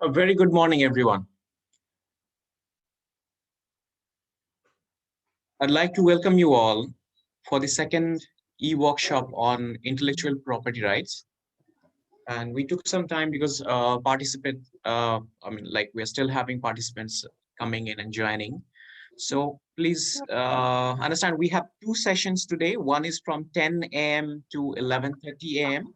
A very good morning, everyone. I'd like to welcome you all for the second e-workshop on intellectual property rights. And we took some time because we're still having participants coming in and joining. So please understand we have two sessions today. One is from 10 a.m. to 11:30 a.m.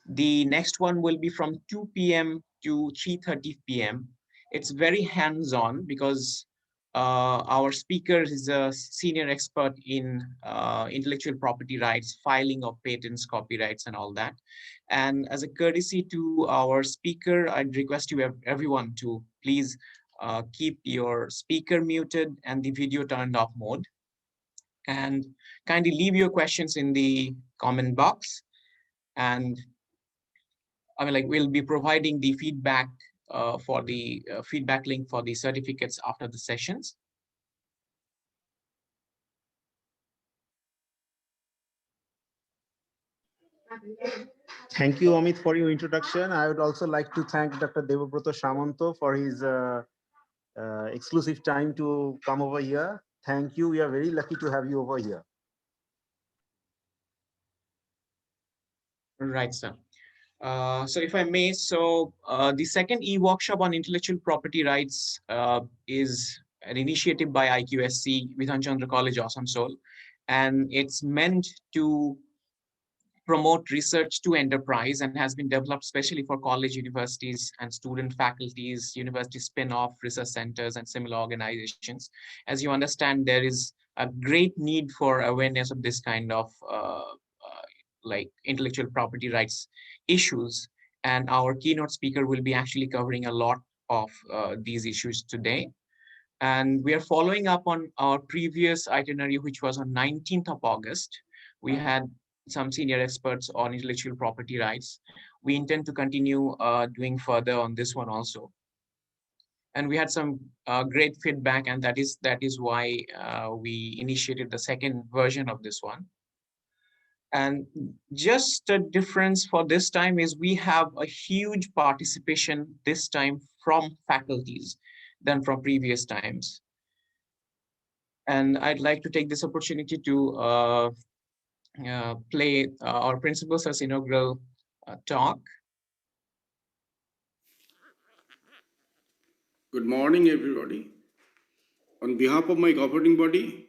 The next one will be from 2 p.m. to 3:30 p.m. It's very hands-on because our speaker is a senior expert in intellectual property rights, filing of patents, copyrights, and all that. And as a courtesy to our speaker, I'd request you everyone to please keep your speaker muted and the video turned off mode. And kindly leave your questions in the comment box. And we'll be providing the feedback for the feedback link for the certificates after the sessions. Thank you, Amit, for your introduction. I would also like to thank Dr. Debabrata Samanta for his exclusive time to come over here. Thank you. We are very lucky to have you over here. Right, sir. So if I may, the second e-workshop on intellectual property rights is an initiative by IQAC, Bidhan Chandra College, Asansol, and it's meant to promote research to enterprise and has been developed specially for college, universities, and student faculties, university spin-off research centers, and similar organizations. As you understand, there is a great need for awareness of this kind of intellectual property rights issues. And our keynote speaker will be actually covering a lot of these issues today. And we are following up on our previous itinerary, which was on 19th of August. We had some senior experts on intellectual property rights. We intend to continue doing further on this one also. And we had some great feedback, and that is why we initiated the second version of this one. And just a difference for this time is we have a huge participation this time from faculties than from previous times. And I'd like to take this opportunity to play our principal's inaugural talk. Good morning, everybody. On behalf of my governing body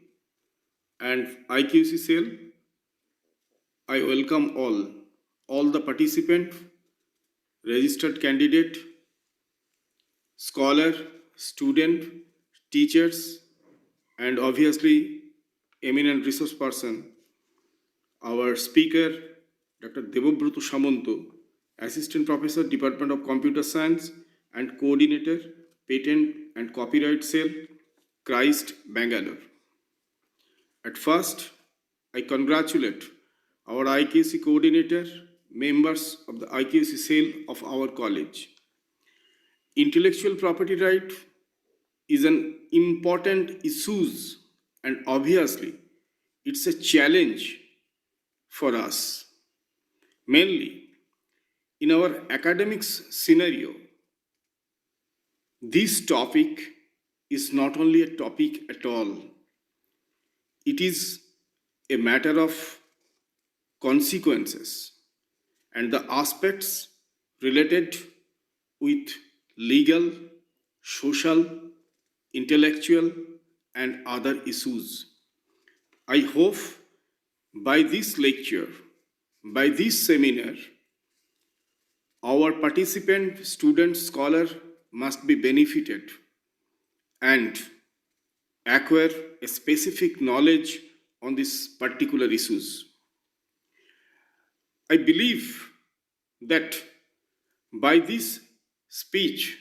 and IQAC cell, I welcome all the participants, registered candidate, scholar, student, teachers, and obviously eminent resource person, our speaker, Dr. Debabrata Samanta, Assistant Professor, Department of Computer Science and Coordinator, Patent and Copyright Cell, Christ, Bangalore. At first, I congratulate our IQAC coordinator, members of the IQAC cell of our college. Intellectual property right is an important issue, and obviously it's a challenge for us. Mainly in our academics scenario, this topic is not only a topic at all, it is a matter of consequences and the aspects related with legal, social, intellectual, and other issues. I hope by this lecture, by this seminar, our participant, student, scholar must be benefited and acquire a specific knowledge on these particular issues. I believe that by this speech,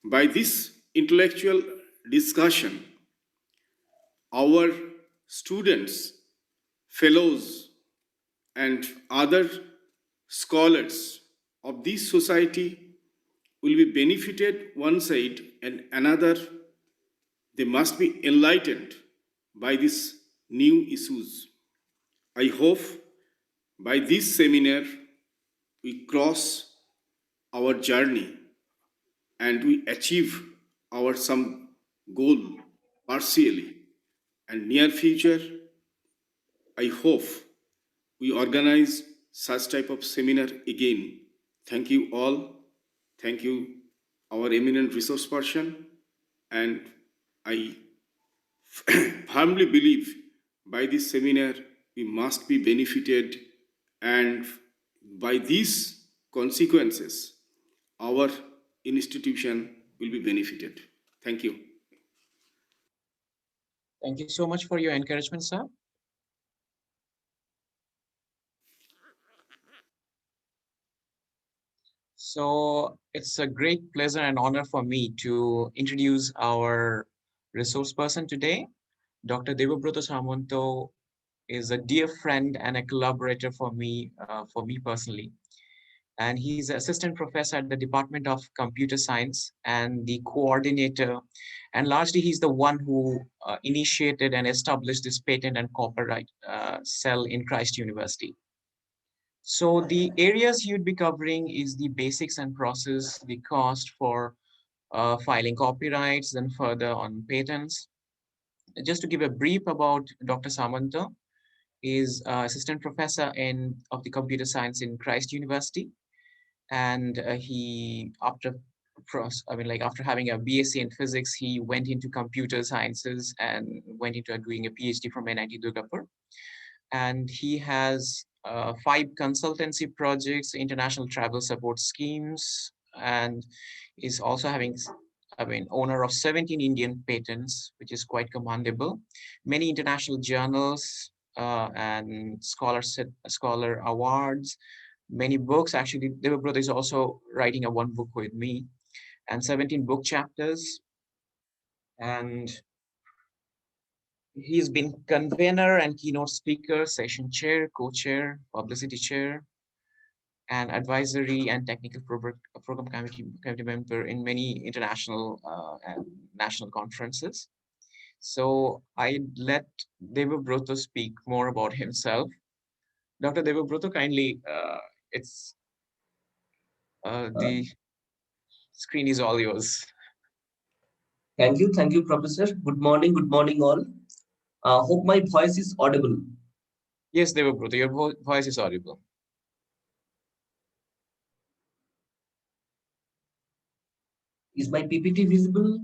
by this intellectual discussion, our students, fellows, and other scholars of this society will be benefited one side, and another, they must be enlightened by these new issues. I hope by this seminar we cross our journey and we achieve our some goal partially. And near future, I hope we organize such type of seminar again. Thank you all. Thank you, our eminent resource person. And I firmly believe by this seminar we must be benefited, and by these consequences our institution will be benefited. Thank you. Thank you so much for your encouragement, sir. So it's a great pleasure and honor for me to introduce our resource person today. Dr. Debabrata Samanta is a dear friend and a collaborator for me personally. And he's assistant professor at the Department of Computer Science and the coordinator. And largely, he's the one who initiated and established this patent and copyright cell in Christ University. So the areas you'd be covering is the basics and process, the cost for filing copyrights, then further on patents. Just to give a brief about Dr. Samanta, is assistant professor of the computer science in Christ University, and he after having a BSc in physics, he went into computer sciences and went into doing a PhD from NIT Durgapur. And he has 5 consultancy projects, international travel support schemes, and is also owner of 17 Indian patents, which is quite commendable. Many international journals and scholar awards, many books. Actually, Debabrata is also writing a one book with me, and 17 book chapters. And he's been convener and keynote speaker, session chair, co-chair, publicity chair, and advisory and technical program committee member in many international and national conferences. So I let Debabrata speak more about himself. Dr. Debabrata, kindly, the screen is all yours. Thank you, Professor. Good morning, all. Hope my voice is audible. Yes, Debabrata, your voice is audible. Is my PPT visible?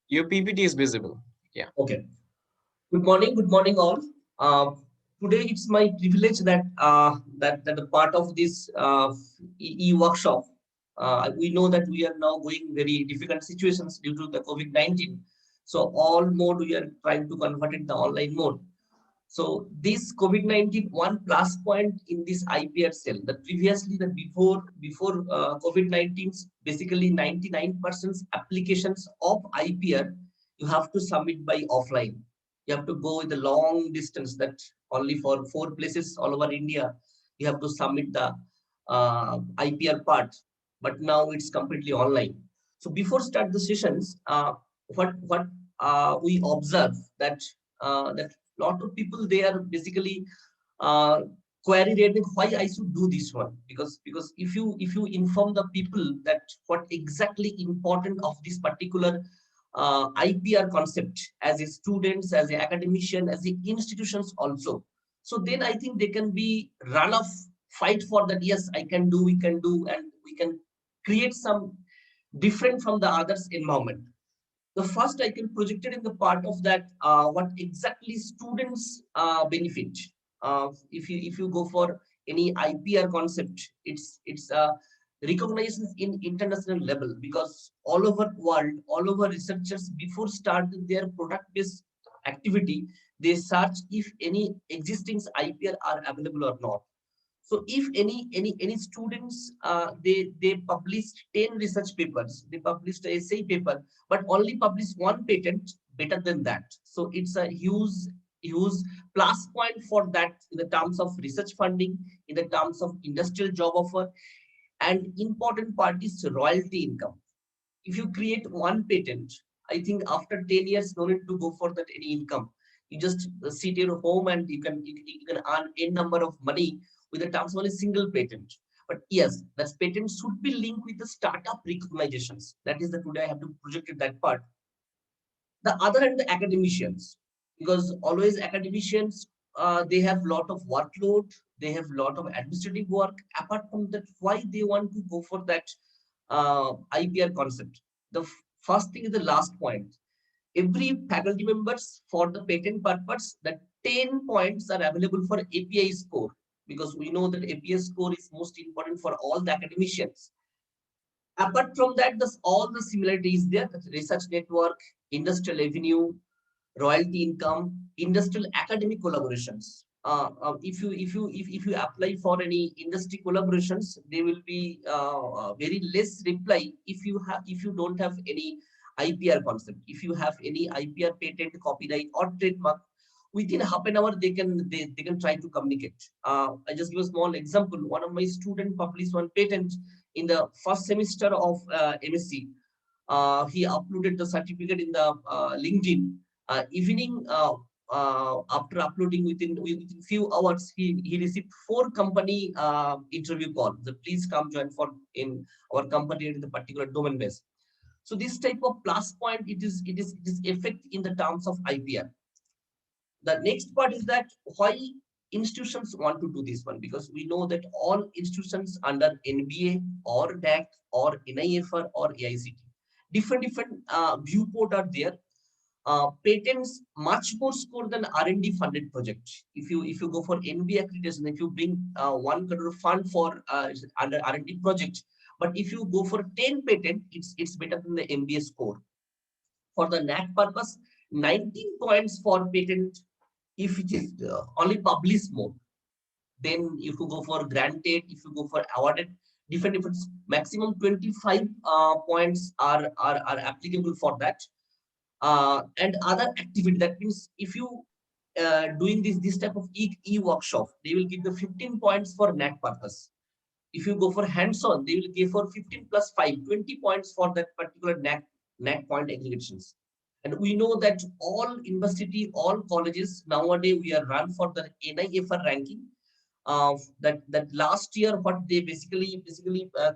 Your PPT is visible. Yeah. Okay. Good morning, all. Today it's my privilege that that a part of this workshop. We know that we are now going very difficult situations due to the COVID-19. So all mode we are trying to convert it the online mode. So this COVID-19 one plus point in this IPR cell, that previously that before COVID-19, basically 99% applications of IPR you have to submit by offline. You have to go with a long distance, that only for 4 places all over India you have to submit the IPR part. But now it's completely online. So before start the sessions, what we observe that that lot of people, they are basically query rating why I should do this one, because if you inform the people that what exactly important of this particular IPR concept as a students, as a academician, as a institutions also, so then I think they can be run off, fight for that. Yes, I can do, we can do, and we can create some different from the others environment. The first I can project it in the part of that what exactly students benefit. If you go for any IPR concept, it's recognized in international level, because all over world, all over researchers before starting their product based activity, they search if any existing IPR are available or not. So if any students they published 10 research papers, they published a essay paper, but only published 1 patent, better than that. So it's a huge plus point for that in the terms of research funding, in the terms of industrial job offer, and important part is royalty income. If you create 1 patent, I think after 10 years, no need to go for that any income. You just sit in your home and you can earn a number of money with the terms of a single patent. But yes, that patent should be linked with the startup recognitions. That is the today I have to project it that part. The other hand, the academicians, because always academicians, they have lot of workload, they have lot of administrative work. Apart from that, why they want to go for that IPR concept? The first thing is the last point. Every faculty members for the patent purpose, that 10 points are available for API score, because we know that API score is most important for all the academicians. Apart from that, all the similarities there, research network, industrial revenue, royalty income, industrial academic collaborations. If you apply for any industry collaborations, they will be very less reply if you don't have any IPR concept. If you have any IPR patent, copyright or trademark, within half an hour they can try to communicate. I just give a small example. One of my students published one patent in the first semester of MSc. He uploaded the certificate in the LinkedIn. Evening, after uploading within few hours, he received 4 company interview calls. So please come join for in our company in the particular domain base. So this type of plus point, it is effect in the terms of IPR. The next part is that why institutions want to do this one, because we know that all institutions under NBA or DAC or NIFR or AICT, different viewport are there. Patents much more score than R&D funded project. If you go for NBA accreditation, if you bring 1 crore fund for under R&D project, but if you go for 10 patent, it's better than the MBA score. For the NAAC purpose, 19 points for patent if it is only published mode. Then if you go for granted, if you go for awarded, different maximum 25 points are applicable for that. And other activity, that means if you doing this type of e-workshop, they will give the 15 points for NAAC purpose. If you go for hands-on, they will give for 15 plus 5, 20 points for that particular NAAC point aggregations. And we know that all university, all colleges nowadays we are run for the NIFR ranking. That last year, what they basically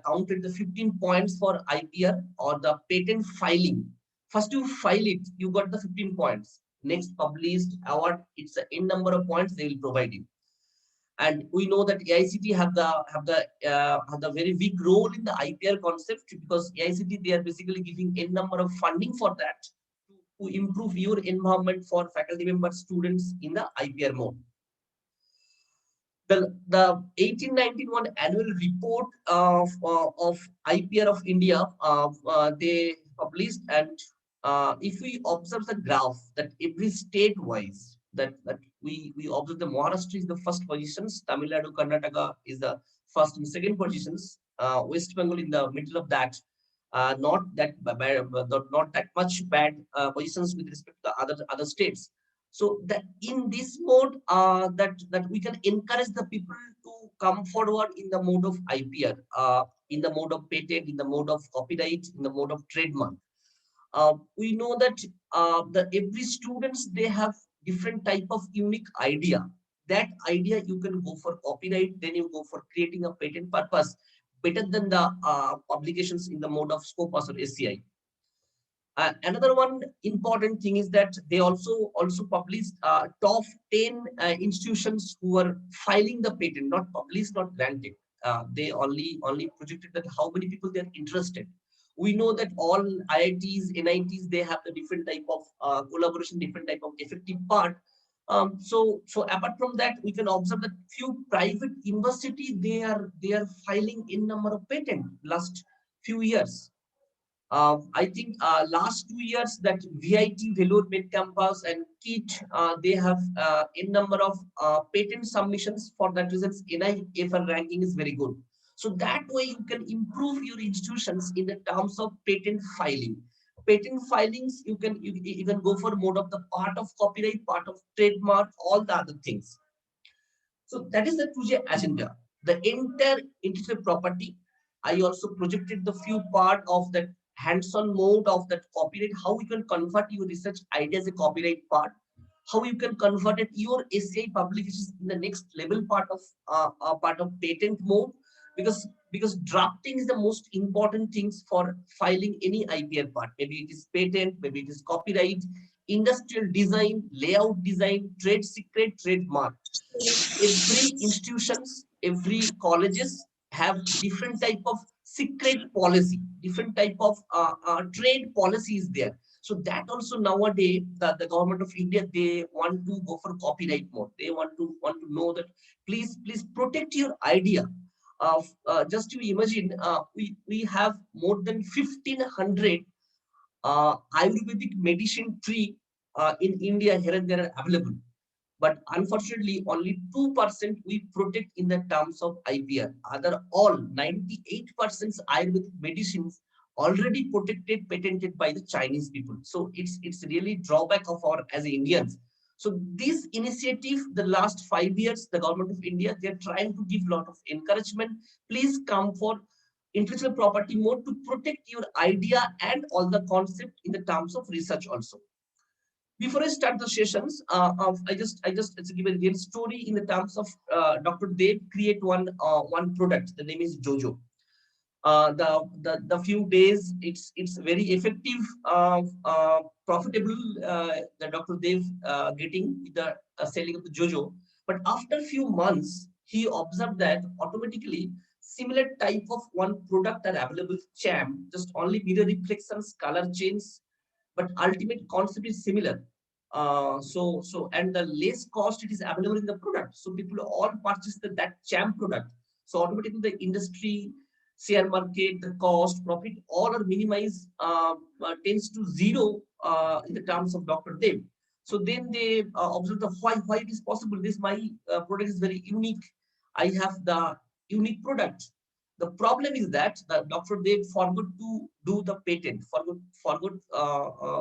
counted the 15 points for IPR or the patent filing. First you file it, you got the 15 points. Next published award, it's the n number of points they will provide you. And we know that AICT have the very big role in the IPR concept, because AICT, they are basically giving n number of funding for that to improve your environment for faculty members, students in the IPR mode. The 1891 annual report of IPR of India, they published, and if we observe the graph, that every state wise, that we observe the Maharashtra is the first positions, Tamil Nadu, Karnataka is the first and second positions, West Bengal in the middle of that. Not that much bad positions with respect to other states. So that in this mode, that we can encourage the people to come forward in the mode of IPR, in the mode of patent, in the mode of copyright, in the mode of trademark. We know that every students, they have different type of unique idea. That idea you can go for copyright, then you go for creating a patent purpose better than the publications in the mode of Scopus or SCI. Another one important thing is that they also published top 10 institutions who are filing the patent, not published, not granted. They only projected that how many people they are interested. We know that all IITs, NITs, they have the different type of collaboration, different type of effective part. So apart from that, we can observe that few private university, they are filing in number of patent last few years. I think last 2 years that VIT, Velour Mid Campus and KIT, they have in number of patent submissions. For that reasons, NIFR ranking is very good. So that way you can improve your institutions in the terms of patent filing. Patent filings, you can go for mode of the part of copyright, part of trademark, all the other things. So that is the 2J agenda. The entire intellectual property. I also projected the few part of that hands-on mode of that copyright, how you can convert your research idea as a copyright part, how you can convert it your SCI publications in the next level part of patent mode. because drafting is the most important things for filing any IPR part. Maybe it is patent, maybe it is copyright, industrial design, layout design, trade secret, trademark. Every institutions, every colleges have different type of secret policy, different type of trade policies there. So that also nowadays the government of India, they want to go for copyright mode. They want to know that please protect your idea. Of just to imagine, we have more than 1,500 Ayurvedic medicine tree in India here and there are available. But unfortunately, only 2% we protect in the terms of IPR. Other all 98% Ayurvedic medicines already protected, patented by the Chinese people. So it's really drawback of our as Indians. So this initiative, the last 5 years, the government of India, they're trying to give a lot of encouragement. Please come for intellectual property mode to protect your idea and all the concept in the terms of research also. Before I start the sessions, I just give a real story in the terms of Dr. Dev create one product. The name is Jojo. The few days it's very effective, profitable. The Dr. Dev getting the selling of the Jojo, but after few months he observed that automatically similar type of one product are available. Cham, just only mirror reflections, color change, but ultimate concept is similar. And the less cost it is available in the product. So people all purchase that Cham product. So automatically the industry, share market, the cost, profit, all are minimized, tends to zero in the terms of Dr. Dev. So then they observe the why it is possible. This my product is very unique. I have the unique product. The problem is that the Dr. Dev forgot to do the patent, forgot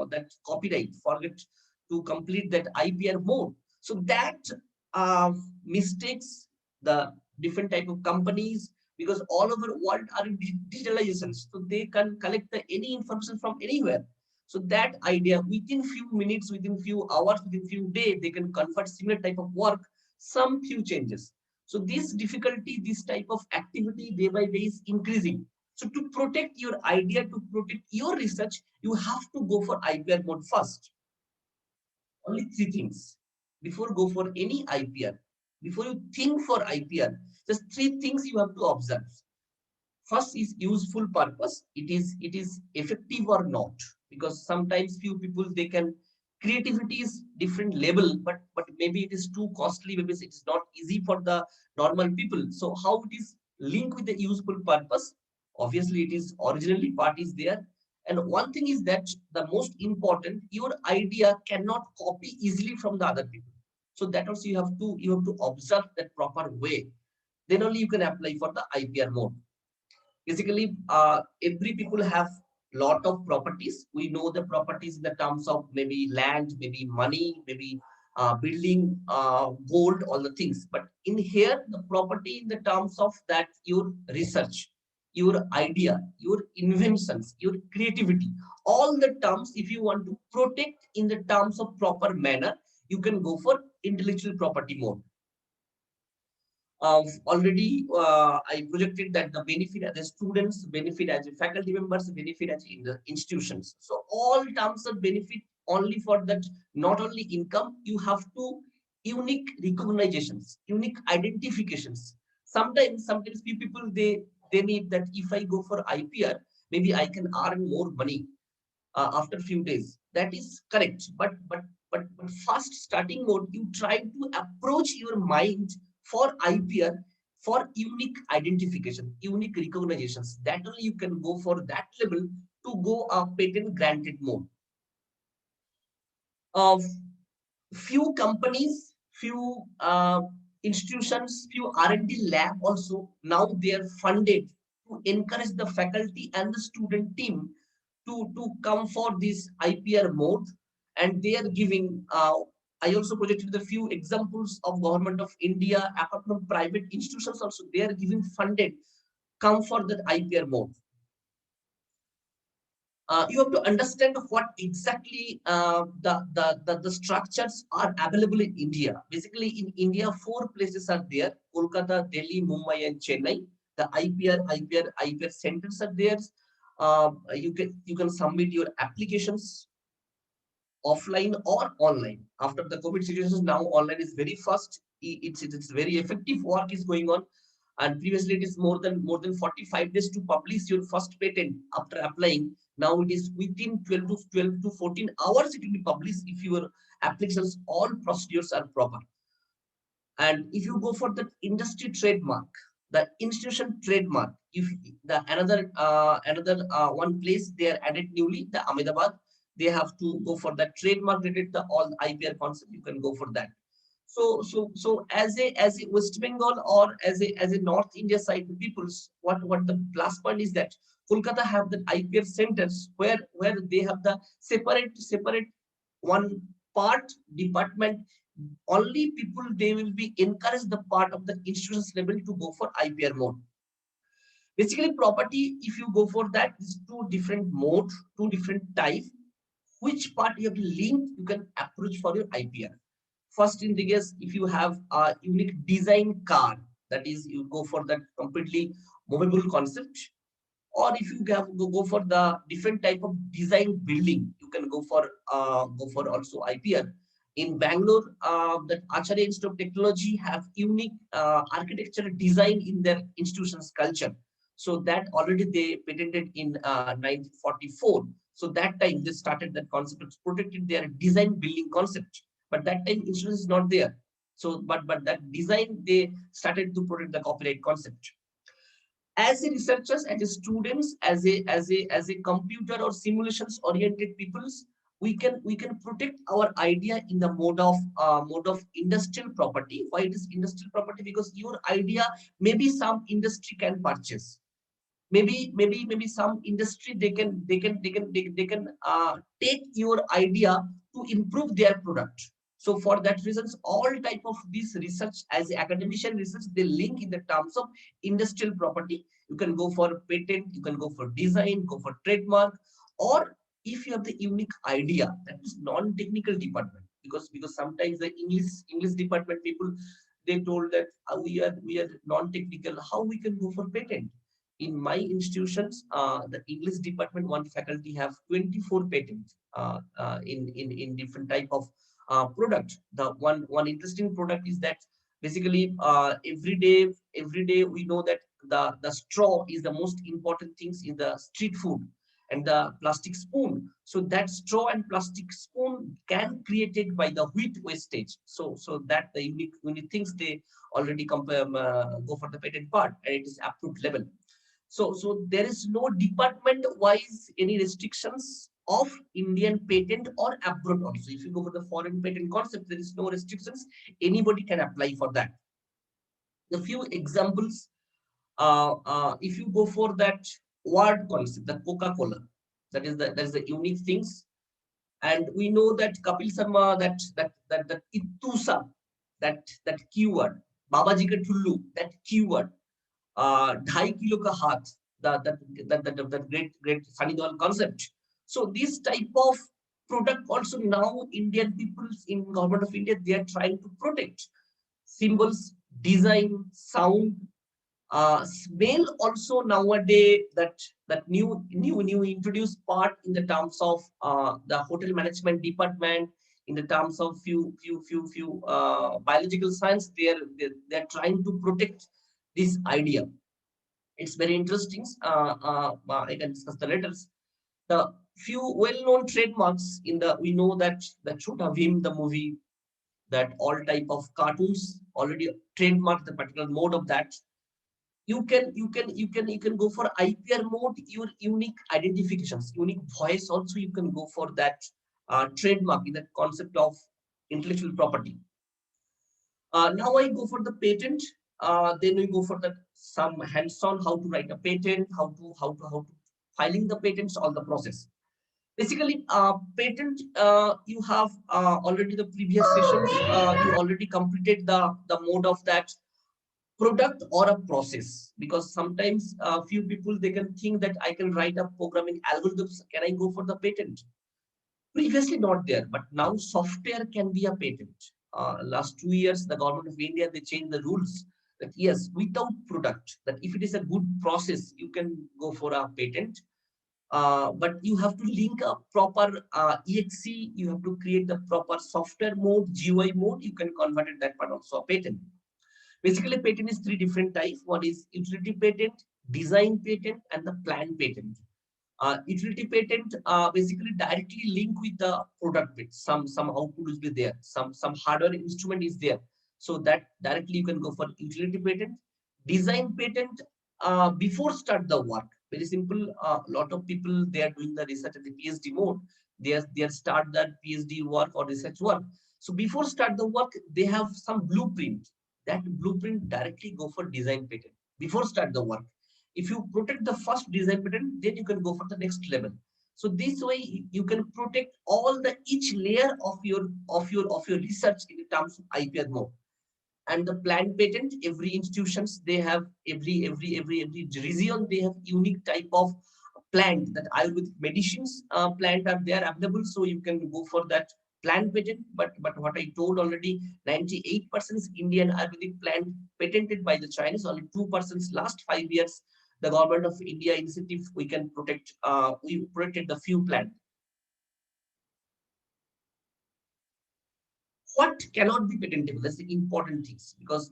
that copyright, forget to complete that IPR mode. So that mistakes the different type of companies, because all over the world are in digitalization, so they can collect any information from anywhere. So that idea, within few minutes, within few hours, within few days, they can convert similar type of work, some few changes. So this difficulty, this type of activity day by day is increasing. So to protect your idea, to protect your research, you have to go for IPR mode first. Only three things before go for any IPR. Before you think for IPR, just three things you have to observe. First is useful purpose. It is effective or not, because sometimes few people they can creativity is different level, but maybe it is too costly, maybe it is not easy for the normal people. So how it is linked with the useful purpose? Obviously, it is originally part is there. And one thing is that the most important, your idea cannot copy easily from the other people. So that also you have to observe that proper way. Then only you can apply for the IPR mode. Basically, every people have lot of properties. We know the properties in the terms of maybe land, maybe money, maybe building, gold, all the things. But in here, the property in the terms of that your research, your idea, your inventions, your creativity, all the terms, if you want to protect in the terms of proper manner, you can go for intellectual property mode. Already I projected that the benefit as a students, benefit as a faculty members, benefit as in the institutions. So all terms of benefit only for that, not only income, you have to unique recognitions, unique identifications. Sometimes few people they need that if I go for IPR, maybe I can earn more money after few days. That is correct, but first starting mode, you try to approach your mind for IPR for unique identification, unique recognitions. That only you can go for that level to go a patent granted mode. Few companies, few institutions, few R&D lab also now they are funded to encourage the faculty and the student team to come for this IPR mode, and they are giving. I also projected a few examples of government of India, apart from private institutions also, they are giving funded, come for that IPR mode. You have to understand what exactly the structures are available in India. Basically, in India, 4 places are there: Kolkata, Delhi, Mumbai, and Chennai. The IPR centers are there. You can submit your applications offline or online. After the COVID situation, now online is very fast. It's very effective work is going on. And previously it is more than 45 days to publish your first patent after applying. Now it is within 12 to 14 hours it will be published if your applications all procedures are proper. And if you go for the industry trademark, the institution trademark, if the another one place they are added newly, the Ahmedabad, they have to go for the trademark related the all IPR concept. You can go for that. So as a West Bengal or as a North India side peoples, what the plus point is that Kolkata have the IPR centers where they have the separate one part department. Only people they will be encouraged the part of the institutions level to go for IPR mode. Basically, property, if you go for that, is two different modes, two different types. Which part you have to link, you can approach for your IPR. First in the case, if you have a unique design card, that is, you go for that completely movable concept. Or if you go for the different type of design building, you can go for also IPR. In Bangalore, that Acharya Institute of Technology have unique architectural design in their institution's culture. So that already they patented in 1944. So that time they started that concept, protected their design building concept. But that time insurance is not there. So but that design they started to protect the copyright concept. As a researchers, as a students, as a computer or simulations oriented peoples, we can protect our idea in the mode of industrial property. Why it is industrial property? Because your idea maybe some industry can purchase. Maybe some industry they can take your idea to improve their product. So for that reasons, all type of this research as academician research, they link in the terms of industrial property. You can go for patent, you can go for design, go for trademark, or if you have the unique idea, that is non-technical department. Because sometimes the English department people, they told that we are non-technical, how we can go for patent? In my institutions, the English department one faculty have 24 patents in different type of product. The one interesting product is that basically every day we know that the straw is the most important things in the street food, and the plastic spoon. So that straw and plastic spoon can created by the wheat wastage. So that the unique things they already go for the patent part, and it is approved level. So there is no department wise any restrictions of Indian patent or abroad also. If you go for the foreign patent concept, there is no restrictions. Anybody can apply for that. The few examples, if you go for that word concept, the Coca-Cola, that is the unique things. And we know that Kapil Sharma, that Ittusa, that keyword, Babaji ka Tullu, that keyword, 2.5 kilo ka haath, that great Sunny Deol concept. So this type of product also now Indian people in government of India, they are trying to protect symbols, design, sound, smell also nowadays. That new introduced part in the terms of the hotel management department, in the terms of few biological science, they're trying to protect this idea. It's very interesting. I can discuss the letters. The few well-known trademarks in the, we know that the Chota Bheem, the movie, that all type of cartoons already trademark the particular mode of that. You can go for IPR mode, your unique identifications, unique voice also you can go for that trademark in the concept of intellectual property. Now I go for the patent. Then we go for the some hands-on how to write a patent, how to filing the patents, all the process. Basically, patent, you have already the previous sessions, you already completed the mode of that product or a process. Because sometimes few people they can think that I can write a programming algorithms. Can I go for the patent? Previously not there, but now software can be a patent. Last 2 years, the government of India they changed the rules that yes, without product, that if it is a good process, you can go for a patent. But you have to link a proper EXE, you have to create the proper software mode, GUI mode, you can convert it that part also a patent. Basically, patent is three different types. One is utility patent, design patent, and the plan patent. Utility patent basically directly link with the product bit. Some output will be there, some hardware instrument is there, so that directly you can go for utility patent. Design patent, before start the work, very simple. A lot of people, they are doing the research at the PhD mode. They are start that PhD work or research work. So before start the work, they have some blueprint. That blueprint directly go for design patent before start the work. If you protect the first design patent, then you can go for the next level. So this way you can protect all the each layer of your research in terms of IPR mode. And the plant patent, every institutions, they have every region, they have unique type of plant, that Ayurvedic medicines plant are there available, so you can go for that plant patent. But what I told already, 98% Indian Ayurvedic plant patented by the Chinese, only 2% last 5 years the government of India initiative, we can protect, we protected the few plant. What cannot be patentable? That's the important things, because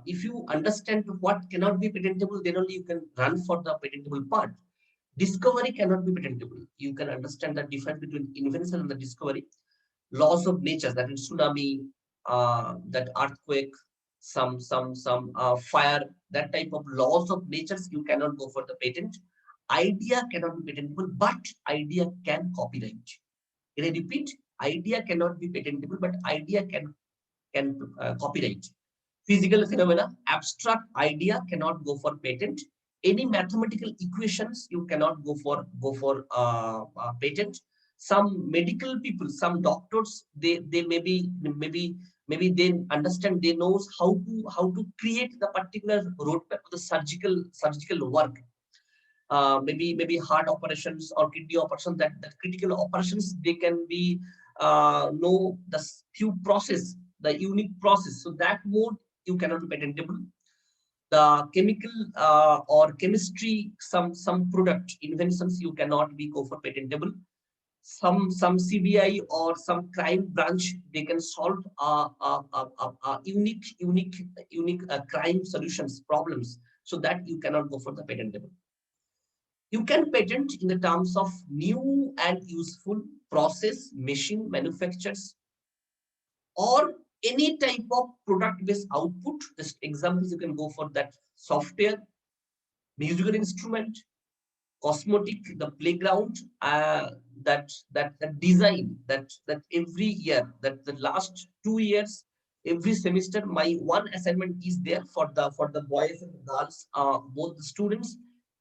if you understand what cannot be patentable, then only you can run for the patentable part. Discovery cannot be patentable. You can understand the difference between invention and the discovery. Laws of nature, that is tsunami, that earthquake, some fire, that type of laws of natures, you cannot go for the patent. Idea cannot be patentable, but idea can copyright. Can I repeat? Idea cannot be patentable, but idea can copyright. Physical phenomena, abstract idea cannot go for patent. Any mathematical equations you cannot go for patent. Some medical people, some doctors, they maybe they understand, they knows how to create the particular roadmap for the surgical work. Maybe heart operations or kidney operations, that critical operations, they can be know the few process, the unique process. So that mode you cannot be patentable. The chemical or chemistry, some product inventions, you cannot be go for patentable. Some CBI or some crime branch, they can solve unique crime solutions problems, so that you cannot go for the patentable. You can patent in the terms of new and useful process, machine, manufacturers, or any type of product-based output. Just examples, you can go for that software, musical instrument, cosmetic, the playground, that design, that every year, that the last 2 years, every semester, my one assignment is there for the boys and the girls, both the students.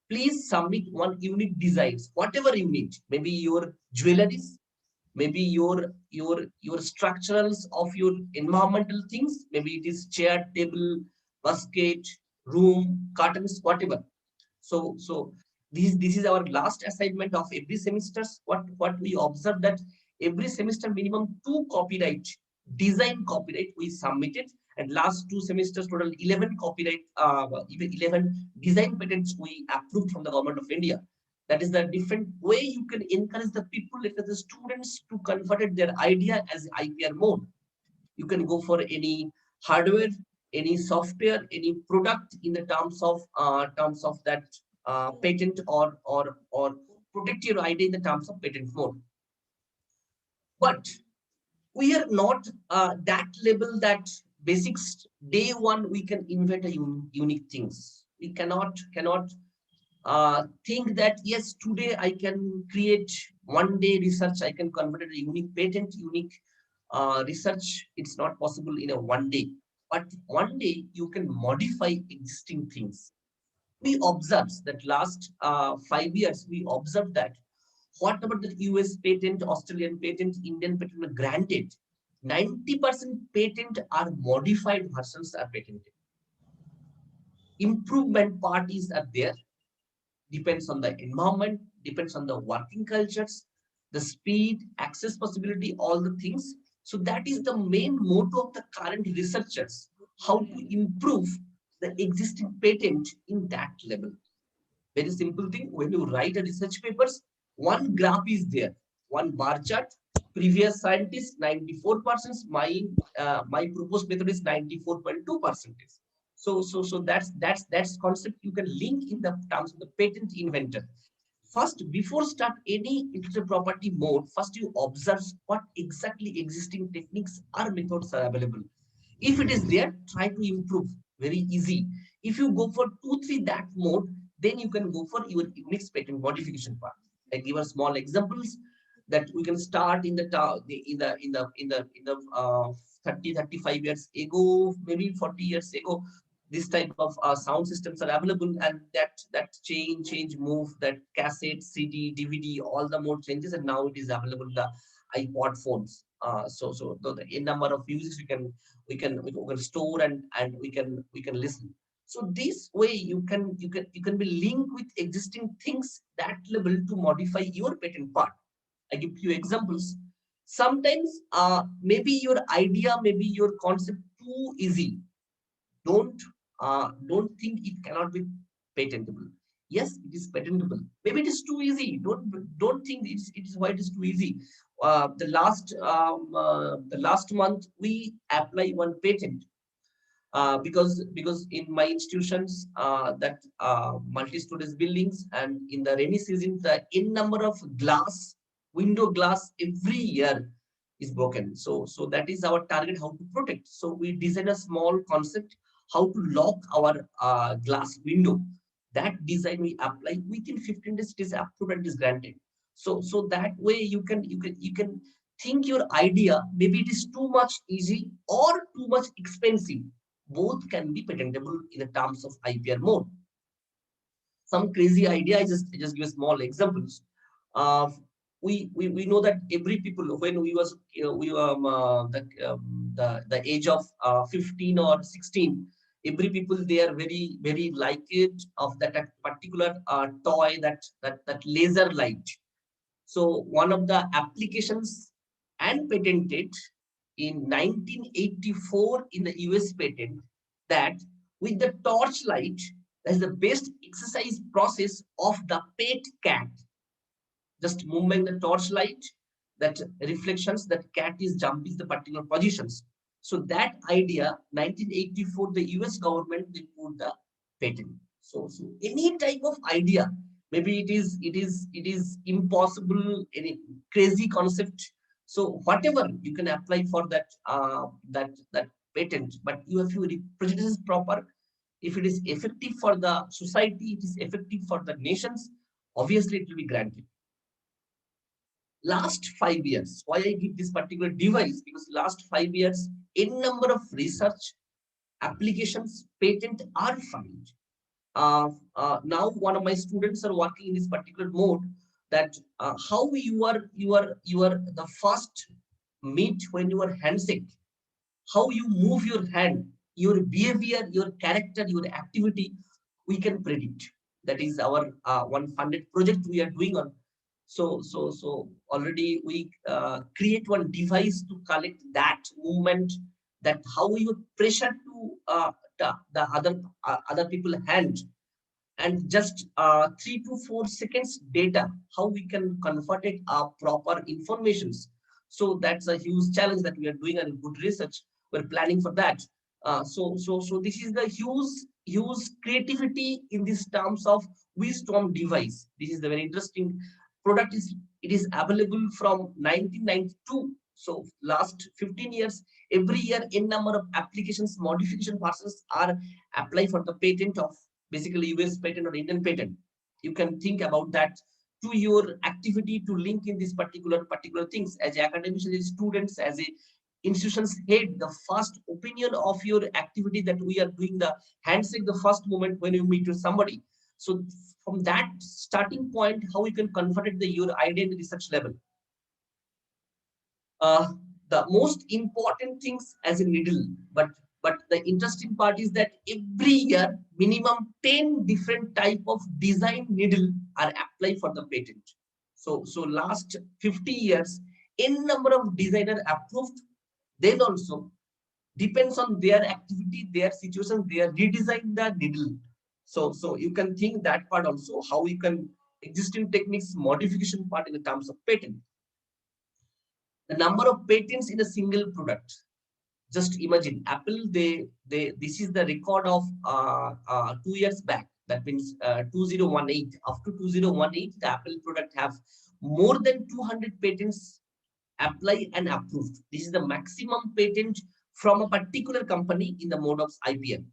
Please submit one unique designs, whatever you need. Maybe your jewelries, maybe your structurals of your environmental things. Maybe it is chair, table, basket, room, curtains, whatever. So this is our last assignment of every semester. What we observe, that every semester minimum 2 copyright, design copyright we submitted, and last 2 semesters total 11 copyright, even 11 design patents we approved from the government of India. That is the different way you can encourage the people, let the students, to convert their idea as IPR mode. You can go for any hardware, any software, any product in the terms of that patent, or protect your idea in the terms of patent mode. But we are not that level, that basics day one we can invent a unique things. We cannot think that yes, today I can create one day research, I can convert it a unique patent, unique research. It's not possible in a one day, but one day you can modify existing things. We observed that last 5 years, we observed that whatever the US patent, Australian patent, Indian patent are granted, 90% patent are modified versions are patented. Improvement parties are there, depends on the environment, depends on the working cultures, the speed, access possibility, all the things. So that is the main motto of the current researchers. how to improve the existing patent in that level. Very simple thing. When you write a research papers, one graph is there, one bar chart. Previous scientist 94%. My proposed method is 94.2%. So that's concept you can link in the terms of the patent inventor. First, before start any intellectual property mode, first you observe what exactly existing techniques or methods are available. If it is there, try to improve. Very easy. If you go for 2, 3 that mode, then you can go for your next patent modification part. I give a small examples that we can start in the 30, 35 years ago, maybe 40 years ago. This type of sound systems are available, and that change move, that cassette, CD, DVD, all the mode changes, and now it is available the iPod phones. So the n number of uses we can store and we can listen. So this way you can be linked with existing things that level to modify your patent part. I give you examples. Sometimes maybe your idea, maybe your concept too easy. Don't think it cannot be patentable. Yes, it is patentable. Maybe it is too easy. Don't think it is why it is too easy. The last month we apply one patent because in my institutions that multi-stories buildings, and in the rainy season the n number of window glass every year is broken. So that is our target, how to protect. So we design a small concept how to lock our glass window. That design we apply within 15 days, it is approved and is granted. So that way you can think your idea, maybe it is too much easy or too much expensive. Both can be patentable in the terms of IPR mode. Some crazy idea, I just give small examples. We know that every people, when we was the age of 15 or 16, every people they are very like it of that particular toy, that laser light. So one of the applications and patented in 1984 in the US patent, that with the torchlight, that is the best exercise process of the pet cat. Just moving the torchlight, that reflections, that cat is jumping the particular positions. So that idea, 1984, the US government, they put the patent. So any type of idea, maybe it is impossible, any crazy concept. So whatever you can apply for that that patent, but you have to present is proper. If it is effective for the society, it is effective for the nations, obviously it will be granted. Last 5 years, why I give this particular device, because last 5 years, n number of research applications, patent are filed. Now one of my students are working in this particular mode, that how you are the first meet when you are handshake, how you move your hand, your behavior, your character, your activity, we can predict. That is our one funded project we are doing on. So already we create one device to collect that movement, that how you pressure to the other people hand, and just 3 to 4 seconds data, how we can convert it proper informations. So that's a huge challenge that we are doing, and good research we're planning for that. So this is the huge creativity in these terms of wisdom device. This is the very interesting product. It is available from 1992. So last 15 years, every year n number of applications, modification processes are applied for the patent of basically US patent or Indian patent. You can think about that to your activity to link in this particular things. As academicians, as students, as a institution's head, the first opinion of your activity that we are doing the handshake, the first moment when you meet with somebody. So from that starting point, how you can convert it your idea in the research level. The most important things as a needle, but the interesting part is that every year minimum 10 different type of design needle are applied for the patent. So last 50 years, n number of designer approved. Then also depends on their activity, their situation, they redesign the needle. So you can think that part also, how you can existing techniques modification part in the terms of patent. The number of patents in a single product. Just imagine Apple, they this is the record of 2 years back. That means 2018. After 2018, the Apple product have more than 200 patents applied and approved. This is the maximum patent from a particular company in the mode of IPM.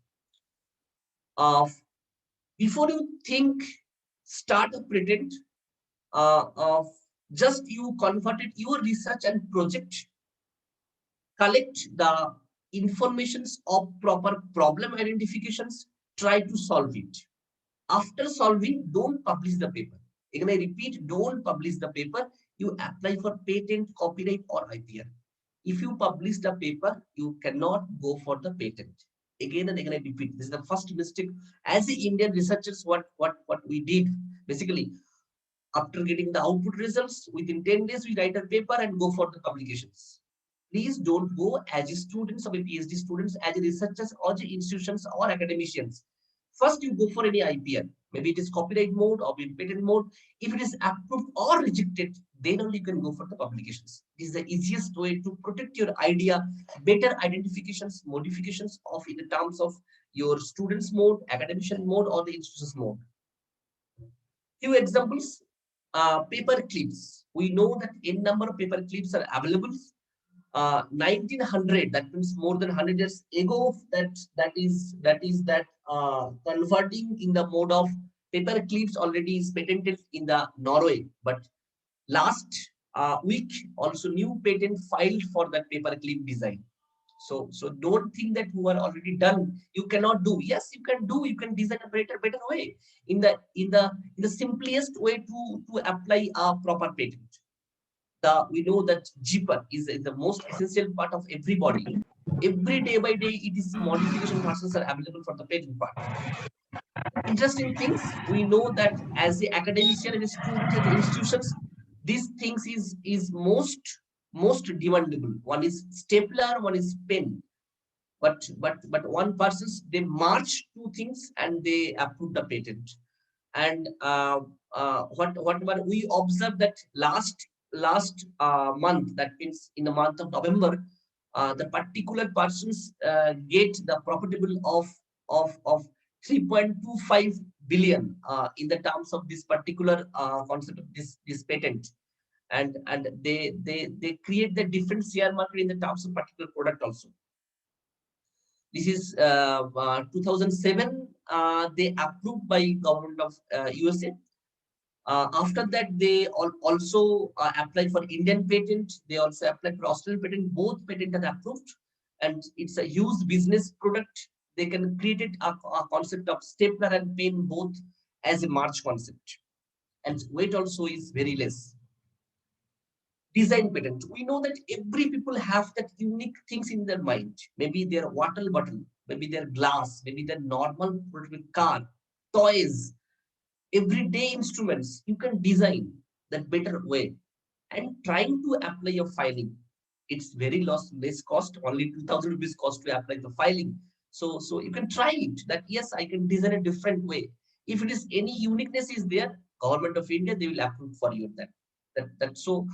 Before you think, start a patent, just you converted your research and project, collect the informations of proper problem identifications, try to solve it. After solving, don't publish the paper. Again, I repeat, don't publish the paper. You apply for patent, copyright, or IPR. If you publish the paper, you cannot go for the patent. Again and again, I repeat, this is the first mistake. As the Indian researchers, what we did, basically, after getting the output results, within 10 days, we write a paper and go for the publications. Please don't go as students or PhD students, as researchers or institutions or academicians. First, you go for any IPR. Maybe it is copyright mode or patent mode. If it is approved or rejected, then only you can go for the publications. This is the easiest way to protect your idea, better identifications, modifications of in the terms of your students mode, academician mode, or the institutions mode. Few examples, paper clips. We know that n number of paper clips are available. 1900, that means more than 100 years ago, that converting in the mode of paper clips already is patented in the Norway. But last week also new patent filed for that paper clip design. So don't think that you are already done, you cannot do. Yes, you can do, you can design a better way in the simplest way to apply a proper patent. We know that Jeeper is the most essential part of everybody. Every day by day, it is modification processes are available for the patent part. Interesting things, we know that as the academician and student and the institutions, these things is most demandable. One is stapler, one is pen. But one person's, they merge two things and they approve the patent. And whatever we observe that last month, that means in the month of November, the particular persons get the profitable of 3.25 billion in the terms of this particular concept of this patent. And they create the different share market in the terms of particular product also. This is 2007, they approved by government of USA. After that, they also applied for Indian patent. They also applied for Australian patent. Both patent are approved, and it's a huge business product. They can create a concept of stapler and pen both as a merge concept, and weight also is very less. Design patent. We know that every people have that unique things in their mind. Maybe their water bottle, maybe their glass, maybe their normal car, toys, everyday instruments. You can design that better way and trying to apply your filing. It's very less cost, only 2,000 rupees cost to apply the filing. So you can try it that yes, I can design a different way. If it is any uniqueness is there, government of India, they will approve for you that. So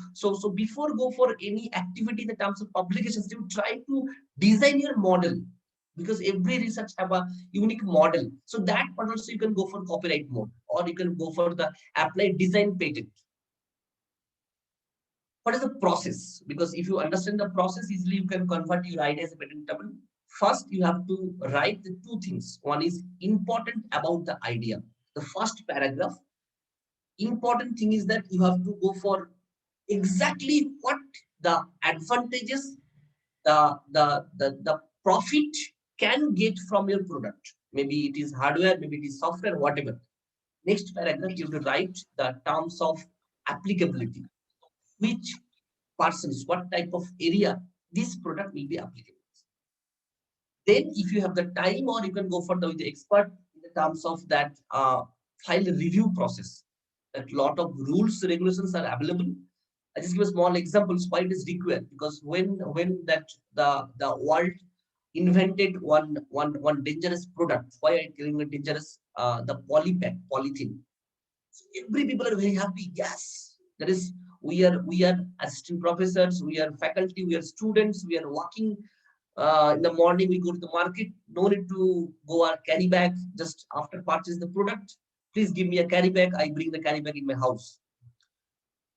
before go for any activity in the terms of publications, you try to design your model, because every research have a unique model. So that part also you can go for copyright mode, or you can go for the applied design patent. What is the process? Because if you understand the process, easily you can convert your idea as a patentable. First, you have to write the two things. One is important about the idea. The first paragraph, important thing is that you have to go for exactly what the advantages, the profit can get from your product. Maybe it is hardware, maybe it is software, whatever. Next paragraph, you have to write the terms of applicability. Which persons, what type of area this product will be applicable. Then if you have the time, or you can go for the expert in the terms of that file review process. That lot of rules, regulations are available. I just give a small examples why it is required, because when that the world invented one dangerous product. Why I telling it dangerous? The polythene. So every people are very happy. Yes, that is, we are assistant professors, we are faculty, we are students, we are working. In the morning we go to the market. No need to go or carry bag. Just after purchase the product, please give me a carry bag. I bring the carry bag in my house.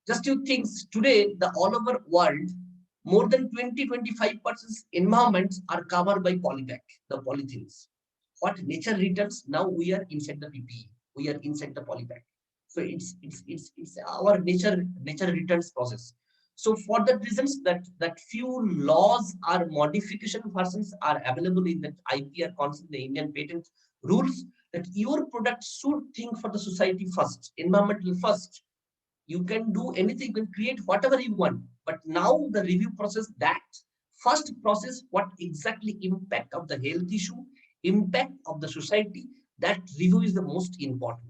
Just you think today the all over world, more than 20-25% environments are covered by polybag, the polythenes. What nature returns, now we are inside the PPE, we are inside the polybag. So it's our nature returns process. So for that reasons, that few laws or modification versions are available in that IPR concept, the Indian patent rules, that your product should think for the society first, environmental first. You can do anything, you can create whatever you want, but now the review process, that first process, what exactly impact of the health issue, impact of the society, that review is the most important.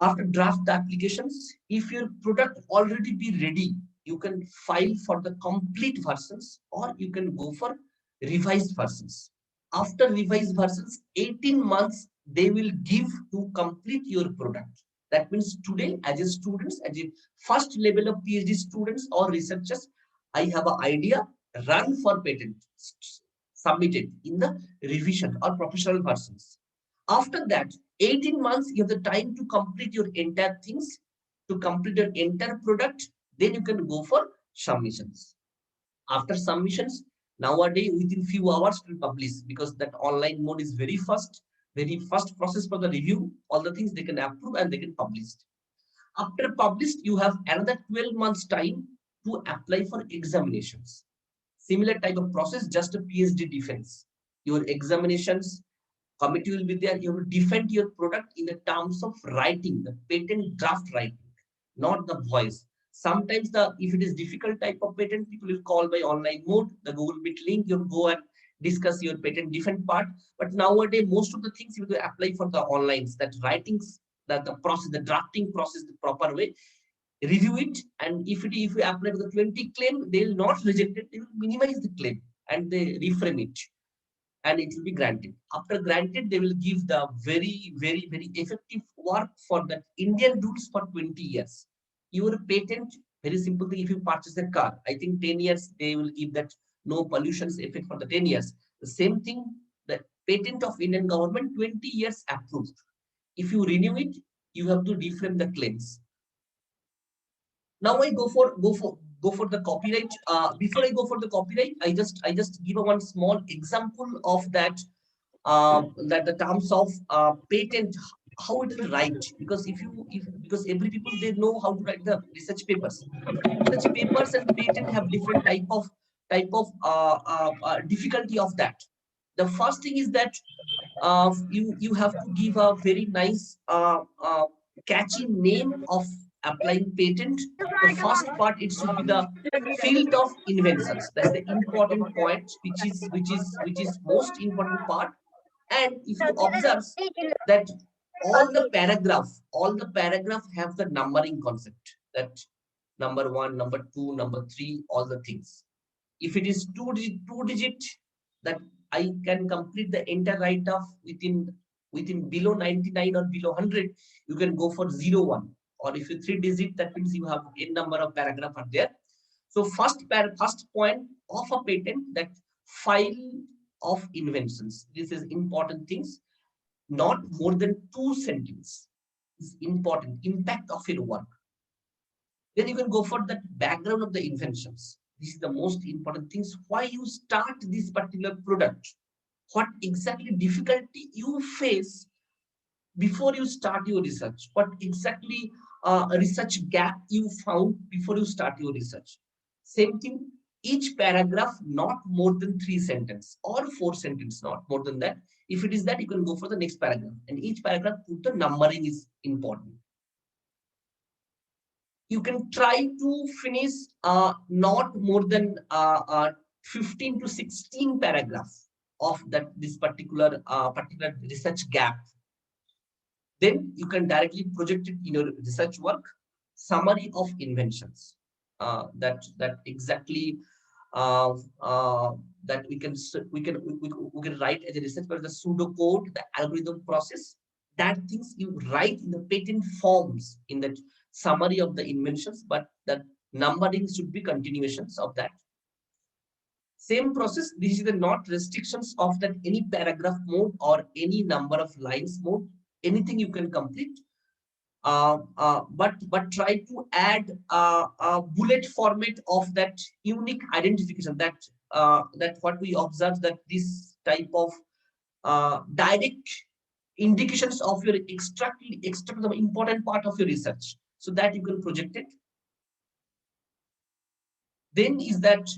After draft the applications, if your product already be ready, you can file for the complete versions, or you can go for revised versions. After revised versions, 18 months they will give to complete your product. That means today, as a students, as a first level of PhD students or researchers, I have an idea, run for patent, submit it in the revision or professional versions. After that, 18 months, you have the time to complete your entire things, to complete your entire product. Then you can go for submissions. After submissions, nowadays within few hours will publish, because that online mode is very first process for the review. All the things they can approve and they can publish. After published, you have another 12 months time to apply for examinations. Similar type of process, just a PhD defense. Your examinations committee will be there. You will defend your product in the terms of writing, the patent draft writing, not the voice. Sometimes if it is difficult type of patent, people will call by online mode, the Google Meet link, you go and discuss your patent defense part. But nowadays, most of the things you will apply for the online, that writings, that the process, the drafting process, the proper way, review it. And if you apply for the 20 claim, they will not reject it, they will minimize the claim and they reframe it, and it will be granted. After granted, they will give the very effective work for the Indian rules for 20 years. Your patent, very simple thing, if you purchase a car, I think 10 years, they will give that no pollutions effect for the 10 years. The same thing, the patent of Indian government, 20 years approved. If you renew it, you have to reframe the claims. Now I go for the copyright. Before I go for the copyright, I just give a one small example of that, that the terms of patent, how it will write. Because because every people, they know how to write the research papers. Research papers and patent have different type of difficulty of that. The first thing is that you have to give a very nice catchy name of applying patent. The first part, it should be the field of inventions. That's the important point, which is most important part. And if you observe that all the paragraph have the numbering concept, that number 1, number 2, number 3, all the things. If it is two digit, that I can complete the entire write-off within below 99 or below 100, you can go for 01. Or if you 3 digit, that means you have n number of paragraph are there. So first point of a patent, that file of inventions. This is important things. Not more than 2 sentences is important. Impact of your work. Then you can go for the background of the inventions. This is the most important things. Why you start this particular product? What exactly difficulty you face before you start your research? What exactly research gap you found before you start your research? Same thing. Each paragraph not more than 3 sentences or 4 sentences, not more than that. If it is that, you can go for the next paragraph. And each paragraph, put the numbering is important. You can try to finish not more than 15 to 16 paragraphs of this particular research gap. Then you can directly project it in your research work. Summary of inventions. That exactly that we can write as a research paper, the pseudocode, the algorithm process, that things you write in the patent forms in that summary of the inventions, but that numbering should be continuations of that. Same process, this is the not restrictions of that any paragraph mode or any number of lines mode, anything you can complete. But try to add a bullet format of that unique identification, that that what we observe, that this type of direct indications of your extract the important part of your research, so that you can project it. Then is that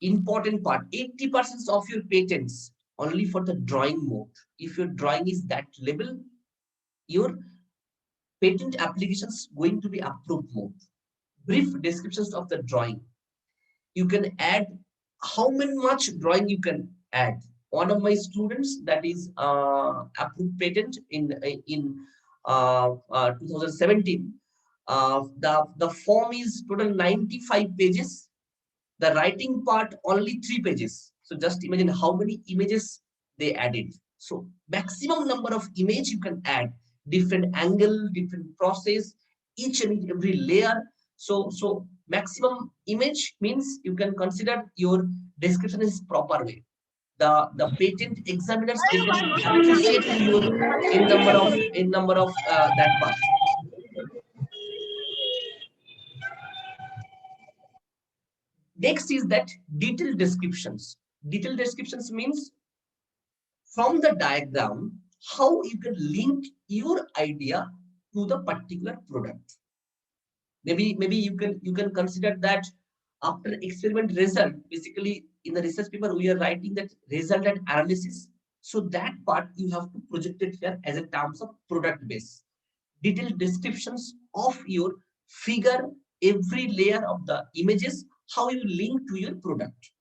important part, 80% of your patents only for the drawing mode. If your drawing is that level, your patent applications going to be approved mode. Brief descriptions of the drawing. You can add how much drawing you can add. One of my students, that is approved patent in 2017. The form is total 95 pages. The writing part only 3 pages. So just imagine how many images they added. So maximum number of image you can add, different angle, different process, each and every layer. So maximum image means you can consider your description is proper way. The patent examiners, they can appreciate your in number of that part. Next is that detailed descriptions. Detailed descriptions means from the diagram, how you can link your idea to the particular product. Maybe you can consider that after experiment result, basically in the research paper, we are writing that result and analysis. So that part you have to project it here as a terms of product base. Detailed descriptions of your figure, every layer of the images, how you link to your product.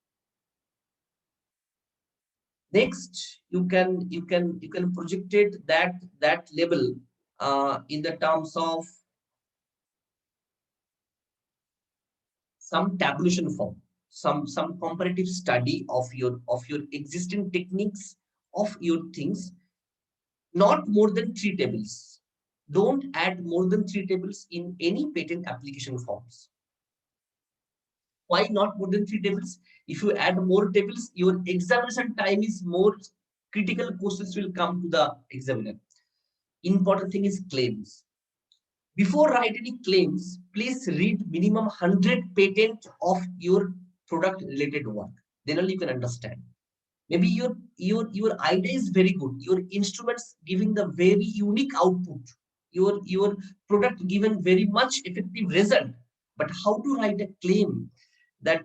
Next, you can project it that level in the terms of some tabulation form, some comparative study of your existing techniques of your things. Not more than 3 tables. Don't add more than 3 tables in any patent application forms. Why not more than 3 tables? If you add more tables, your examination time is more, critical questions will come to the examiner. Important thing is claims. Before write any claims, please read minimum 100 patent of your product related work. Then only you can understand. Maybe your idea is very good. Your instruments giving the very unique output. Your product given very much effective result. But how to write a claim that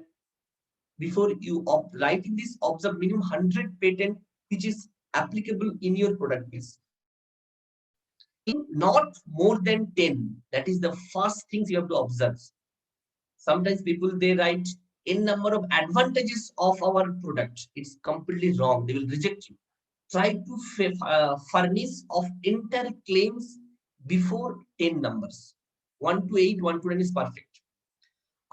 before you writing this, observe minimum 100 patent which is applicable in your product base. Not more than 10. That is the first things you have to observe. Sometimes people, they write n number of advantages of our product. It's completely wrong. They will reject you. Try to furnish of entire claims before 10 numbers. 1 to 8, 1 to 9 is perfect.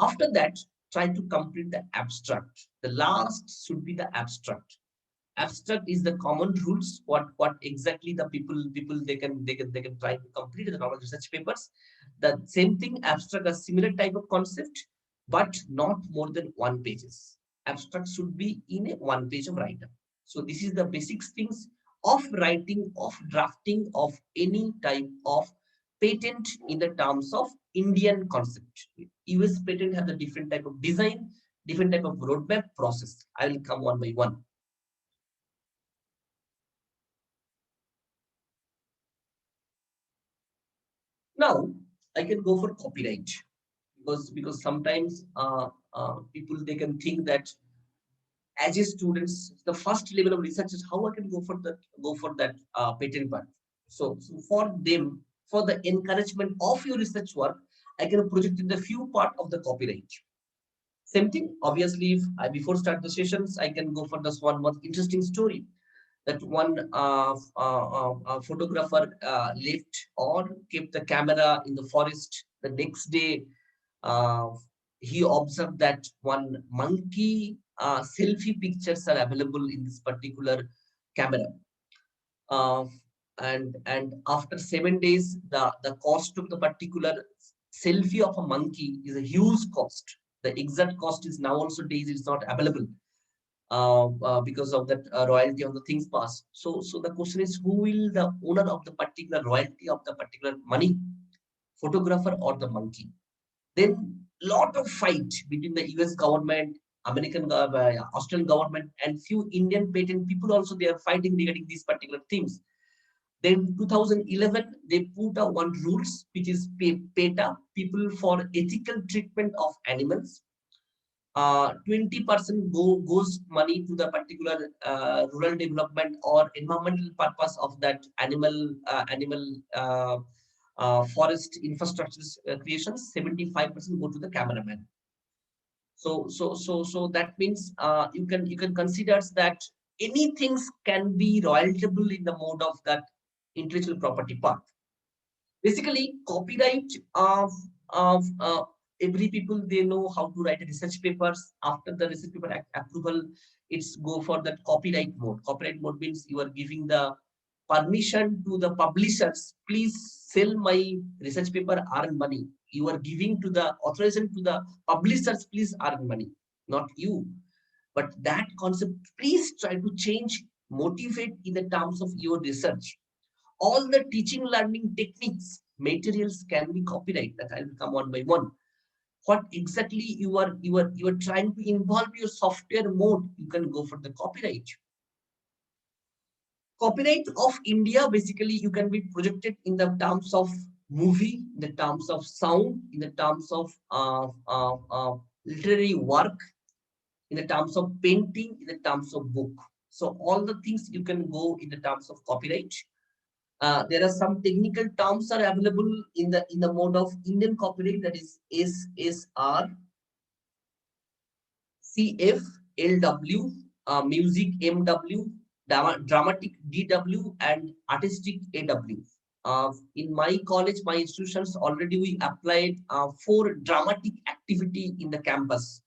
After that, try to complete the abstract. The last should be the abstract. Abstract is the common rules. What exactly the people they can try to complete the normal research papers. The same thing, abstract, a similar type of concept, but not more than 1 pages. Abstract should be in a 1 page of write-up. So this is the basic things of writing, of drafting of any type of patent in the terms of Indian concept. US patent have a different type of design, different type of roadmap process. I will come one by one. Now I can go for copyright, because sometimes people, they can think that as a students, the first level of research is how I can go for that patent part. So for them, for the encouragement of your research work, I can project in the few part of the copyright. Same thing, obviously, if I, before start the sessions, I can go for this one more interesting story. That one photographer left or kept the camera in the forest. The next day, he observed that one monkey selfie pictures are available in this particular camera. Uh, and after 7 days, the cost of the particular selfie of a monkey is a huge cost. The exact cost is now also days it's not available because of that royalty on the things passed. So the question is, who will the owner of the particular royalty of the particular money, photographer or the monkey? Then lot of fight between the US government, American Australian government, and few Indian patent people also, they are fighting regarding these particular things. Then 2011, they put out one rules, which is PETA, People for Ethical Treatment of Animals. 20% goes money to the particular rural development or environmental purpose of that animal forest infrastructure creations. 75% go to the cameraman. So that means you can consider that anything can be royaltable in the mode of that intellectual property part. Basically, copyright of every people, they know how to write a research papers. After the research paper approval, it's go for that copyright mode. Copyright mode means you are giving the permission to the publishers. Please sell my research paper, earn money. You are giving to the authorization to the publishers, please earn money, not you. But that concept, please try to change, motivate in the terms of your research. All the teaching learning techniques, materials can be copyright. That I will come one by one. What exactly you are trying to involve your software mode, you can go for the copyright. Copyright of India, basically you can be projected in the terms of movie, in the terms of sound, in the terms of literary work, in the terms of painting, in the terms of book. So all the things you can go in the terms of copyright. There are some technical terms are available in the mode of Indian copyright, that is SSR, CF, LW, music MW, dramatic DW, and artistic AW. In my college, my institutions, already we applied for dramatic activity in the campus.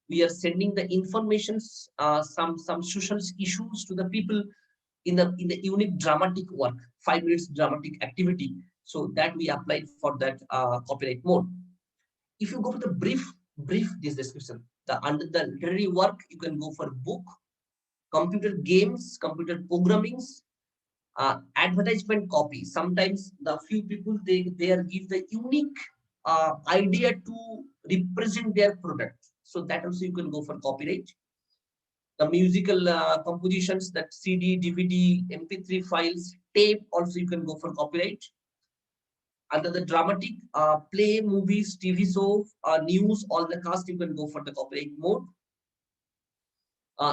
We are sending the informations, some social issues to the people in the unique dramatic work, 5 minutes dramatic activity. So that we applied for that copyright mode. If you go for the brief this description, under the literary work, you can go for book, computer games, computer programmings, advertisement copy. Sometimes the few people, they are give the unique idea to represent their product. So that also you can go for copyright. The musical compositions, that CD, DVD, MP3 files, tape, also you can go for copyright. Under the dramatic, play, movies, TV show, news, all the cast, you can go for the copyright mode.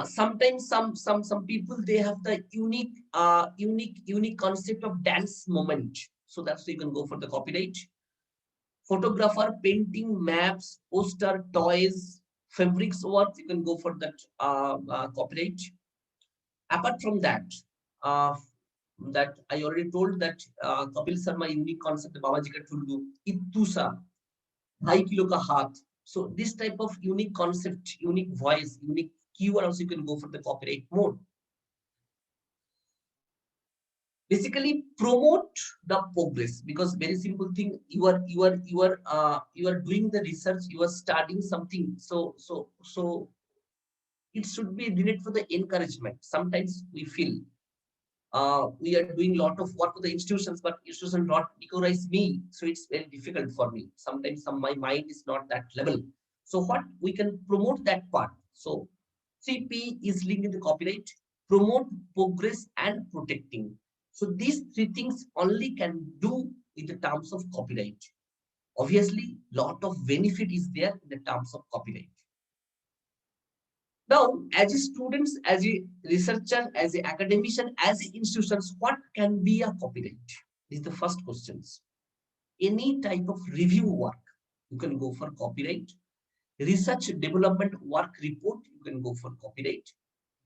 Sometimes some people, they have the unique concept of dance moment. So that's why you can go for the copyright. Photographer, painting, maps, poster, toys, fabrics work, you can go for that copyright. Apart from that, that I already told that Kapil Sharma unique concept, Babaji ka Tullu, Ittusa, Hai Kilo Ka Haath. So this type of unique concept, unique voice, unique keyword, also you can go for the copyright mode. Basically, promote the progress, because very simple thing, you are doing the research, you are studying something. So it should be related for the encouragement. Sometimes we feel we are doing a lot of work for the institutions, but institutions not recognize me, so it's very difficult for me. Sometimes my mind is not that level. So what we can promote that part. So 3P is linked to copyright, promote, progress, and protecting. So these 3 things only can do in the terms of copyright. Obviously, lot of benefit is there in the terms of copyright. Now, as a students, as a researcher, as an academician, as institutions, what can be a copyright? This is the first questions. Any type of review work, you can go for copyright. Research development work report, you can go for copyright.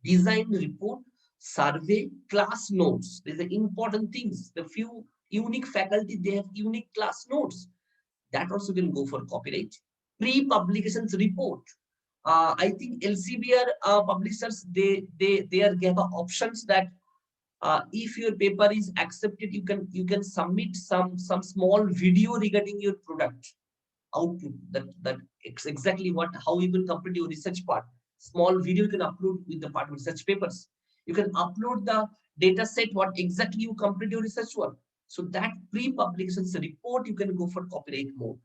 Design report, survey, class notes. These are important things. The few unique faculty, they have unique class notes. That also can go for copyright. Pre-publications report. I think LCBR publishers, they are give options that if your paper is accepted, you can submit some small video regarding your product output, that exactly what how you will complete your research part. Small video you can upload with the part of research papers. You can upload the data set what exactly you complete your research work. So that pre-publications report you can go for copyright mode.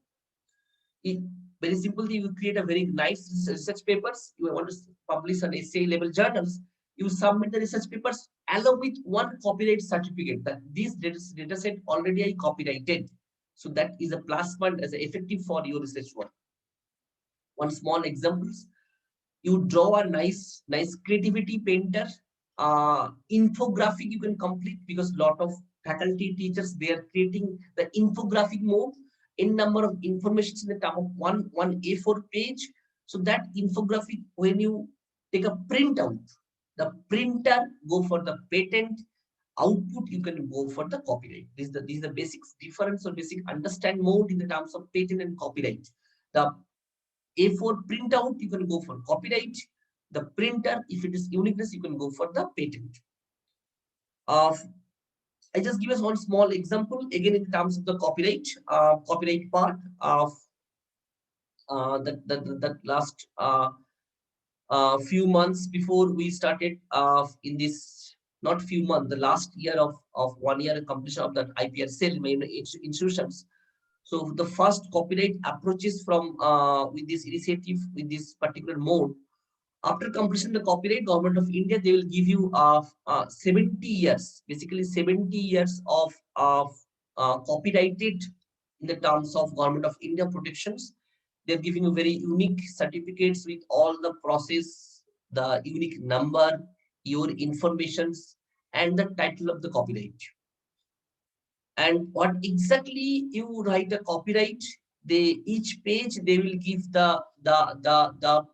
It, very simply, you create a very nice research papers. You want to publish an essay level journals. You submit the research papers along with one copyright certificate that this data set already I copyrighted. So that is a plus point as effective for your research work. One small examples, you draw a nice creativity painter, infographic you can complete, because lot of faculty teachers, they are creating the infographic mode in number of information in the top of one A4 page. So that infographic, when you take a printout, the printer go for the patent, output you can go for the copyright. These are the basic difference or basic understand mode in the terms of patent and copyright. The A4 printout, you can go for copyright. The printer, if it is uniqueness, you can go for the patent. I just give us one small example again in terms of the copyright part of that last few months before we started in this, not few months, the last year of 1 year completion of that IPR sale in institutions. So the first copyright approaches from with this initiative, with this particular mode. After completion of the copyright, Government of India, they will give you 70 years, basically 70 years of copyrighted in the terms of Government of India protections. They're giving you very unique certificates with all the process, the unique number, your informations, and the title of the copyright. And what exactly you write a copyright, they each page they will give the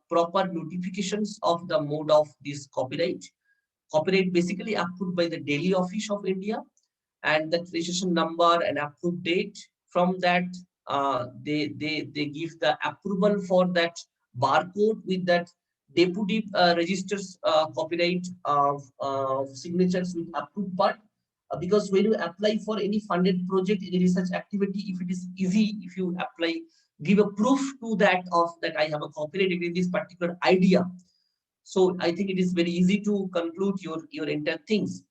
proper notifications of the mode of this copyright. Copyright basically approved by the Daily Office of India, and the registration number and approved date. From that, they give the approval for that barcode with that deputy registers copyright signatures with approved part. Because when you apply for any funded project, any research activity, if it is easy, if you apply, give a proof to that of that I have a copyright in this particular idea. So I think it is very easy to conclude your entire things.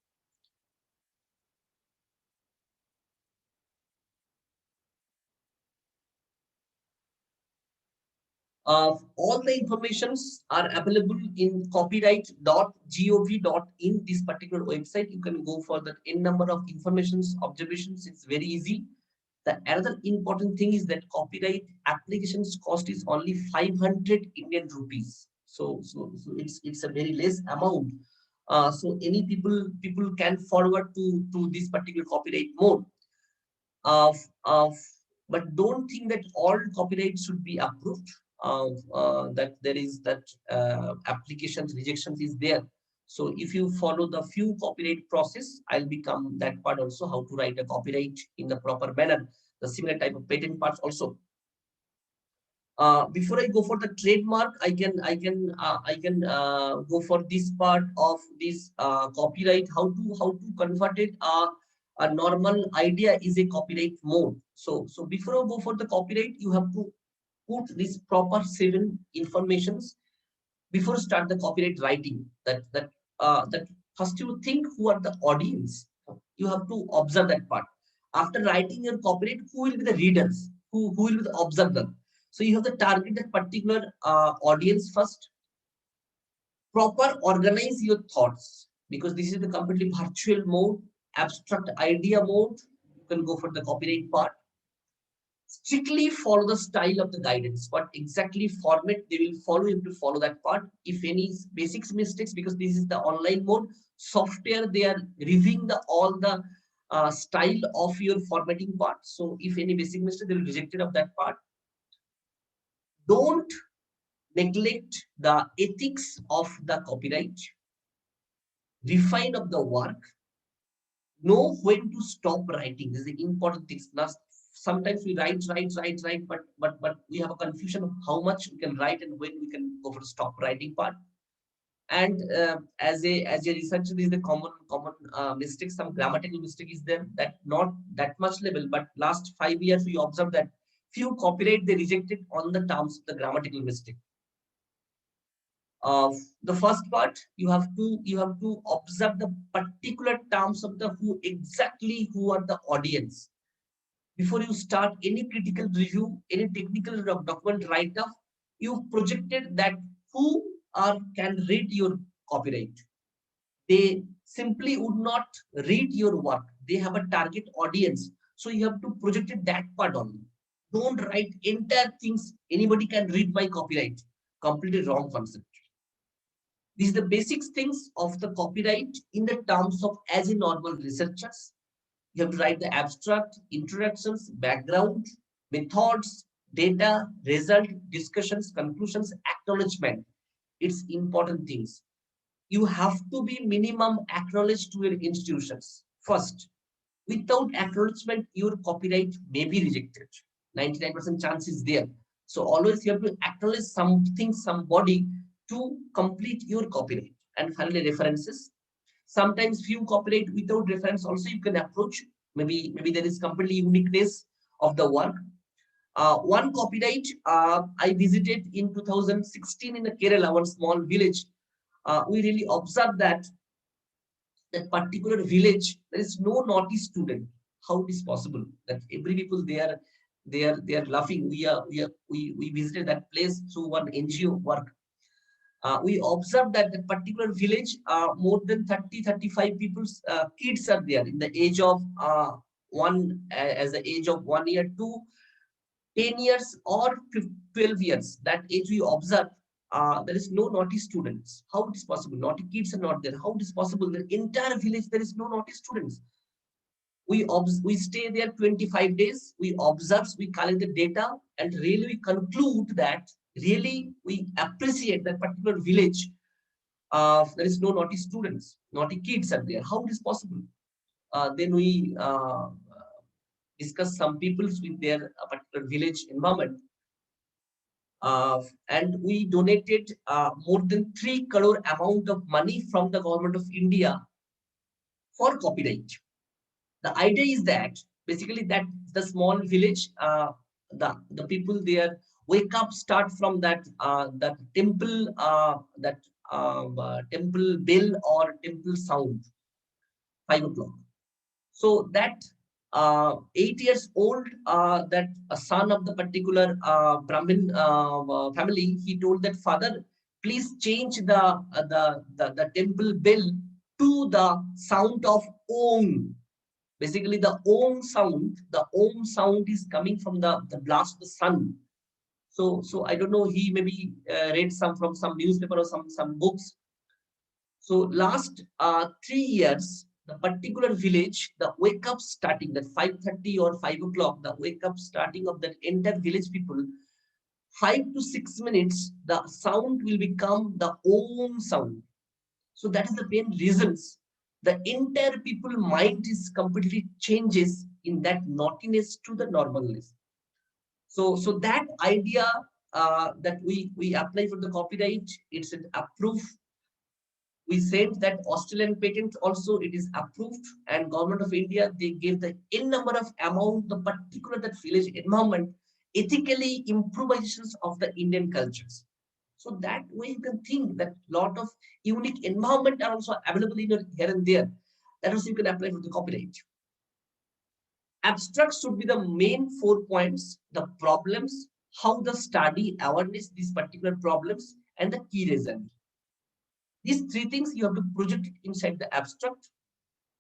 All the informations are available in copyright.gov.in, this particular website. You can go for the n number of informations, observations. It's very easy. The another important thing is that copyright applications cost is only 500 Indian rupees. So it's a very less amount. So any people can forward to this particular copyright mode. But don't think that all copyright should be approved. That there is that applications rejections is there. So if you follow the few copyright process, I'll become that part also, how to write a copyright in the proper manner. The similar type of patent parts also. Before I go for the trademark, I can go for this part of this copyright. How to convert it. A normal idea is a copyright mode. So before I go for the copyright, you have to put this proper 7 informations before start the copyright writing. That first you think who are the audience. You have to observe that part. After writing your copyright, who will be the readers? Who will be the observer? So you have to target that particular audience first. Proper organize your thoughts, because this is the completely virtual mode, abstract idea mode. You can go for the copyright part. Strictly follow the style of the guidance. What exactly format they will follow, you have to follow that part. If any basics mistakes, because this is the online mode, software they are reviewing all the style of your formatting part. So if any basic mistake, they will reject it of that part. Don't neglect the ethics of the copyright. Refine of the work. Know when to stop writing. This is the important thing. Last sometimes we write, but we have a confusion of how much we can write and when we can go for the stop writing part. And as a researcher, is the common mistake. Some grammatical mistake is there, that not that much level, but last 5 years we observed that few copyright they rejected on the terms of the grammatical mistake. The first part, you have to observe the particular terms of the who are the audience. Before you start any critical review, any technical document write-up, you projected that who can read your copyright. They simply would not read your work. They have a target audience. So you have to project it that part only. Don't write entire things. Anybody can read my copyright. Completely wrong concept. These are the basic things of the copyright in the terms of as a normal researchers. You have to write the abstract, introductions, background, methods, data, result, discussions, conclusions, acknowledgement. It's important things. You have to be minimum acknowledged to your institutions. First, without acknowledgement, your copyright may be rejected. 99% chance is there. So always you have to acknowledge something, somebody to complete your copyright. And finally, references. Sometimes few copyright without reference also you can approach. Maybe there is completely uniqueness of the work. One copyright I visited in 2016 in the Kerala, one small village. We really observed that particular village there is no naughty student. How it is possible that every people they are laughing? We visited that place through one NGO work. We observed that the particular village, more than 30-35 people's kids are there in the age of as the age of 1 year to 10 years or 12 years. That age we observe, there is no naughty students. How it is possible? Naughty kids are not there. How it is possible? The entire village there is no naughty students. We stay there 25 days. We observe, we collect the data, and really we conclude that really we appreciate that particular village. There is no naughty students, naughty kids are there. How it is possible? Then we discuss some peoples with their particular village environment. And we donated more than 3 crore amount of money from the government of India for copyright. The idea is that basically that the small village, the people there wake up, start from that temple, temple bell or temple sound, 5 o'clock. So that 8 years old, that a son of the particular Brahmin family, he told that father, please change the temple bell to the sound of Om. Basically, the Om sound is coming from the blast of the sun. So I don't know, he maybe read from some newspaper or some books. So last 3 years, the particular village, the wake up starting that 5:30 or 5 o'clock, the wake up starting of that entire village people, 5 to 6 minutes, the sound will become the Om sound. So that is the main reasons. The entire people mind is completely changes in that naughtiness to the normalness. So that idea that we apply for the copyright, it's an approved. We said that Australian patent also it is approved, and government of India they gave the n number of amount the particular that village environment ethically improvisations of the Indian cultures. So that way you can think that lot of unique environment are also available in here and there. That also you can apply for the copyright. Abstract should be the main 4 points: the problems, how the study awareness these particular problems, and the key result. These 3 things you have to project it inside the abstract.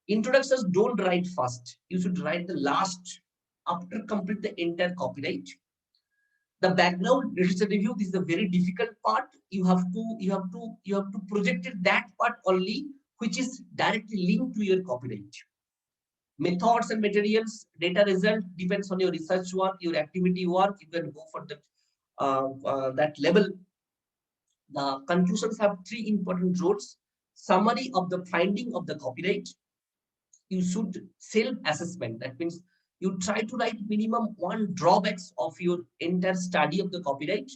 Introductions don't write first. You should write the last after complete the entire copyright. The background literature review, this is a very difficult part. You have to project it that part only which is directly linked to your copyright. Methods and materials, data result depends on your research work, your activity work. You can go for that level. The conclusions have 3 important roles. Summary of the finding of the copyright. You should self-assessment. That means You try to write minimum 1 drawbacks of your entire study of the copyright,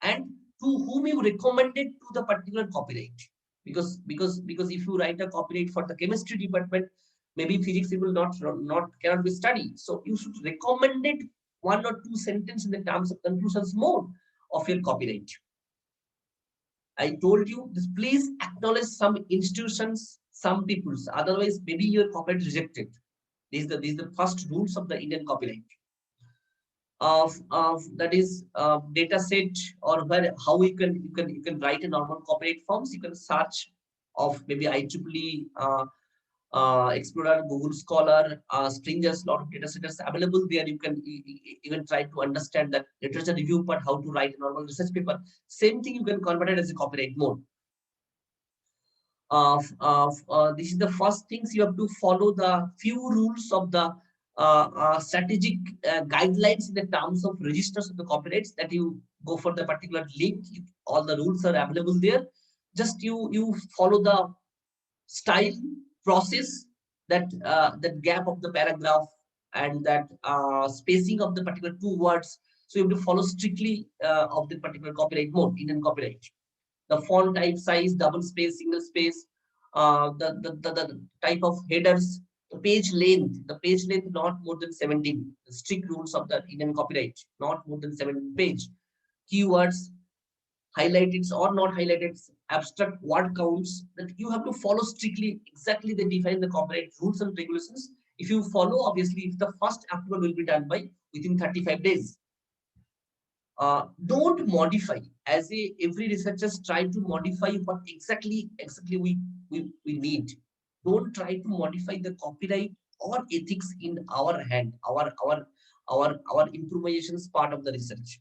and to whom you recommend it to the particular copyright. Because if you write a copyright for the chemistry department, maybe physics it will not cannot be studied. So you should recommend it 1 or 2 sentences in the terms of conclusions mode of your copyright. I told you this, please acknowledge some institutions, some peoples, otherwise maybe your copyright is rejected. These are the first rules of the Indian copyright. Of that is data set, or where how you can write a normal copyright forms. You can search of maybe IEEE Explorer, Google Scholar, Stringers, lot of data sets available there. You can even try to understand that literature review part, how to write a normal research paper. Same thing you can convert it as a copyright mode. This is the first things you have to follow the few rules of the strategic guidelines in the terms of registers of the copyrights, that you go for the particular link. All the rules are available there. Just you follow the style, process, that gap of the paragraph, and that spacing of the particular 2 words. So you have to follow strictly of the particular copyright mode, Indian copyright. The font type, size, double space, single space, the type of headers, the page length not more than 17. The strict rules of the Indian copyright, not more than 17 page. Keywords, highlighted or not highlighted, abstract word counts, that you have to follow strictly. Exactly they define the copyright rules and regulations. If you follow, obviously, if the first approval will be done by within 35 days. Don't modify. As every researchers try to modify what exactly we need. Don't try to modify the copyright or ethics in our hand, our improvisations part of the research.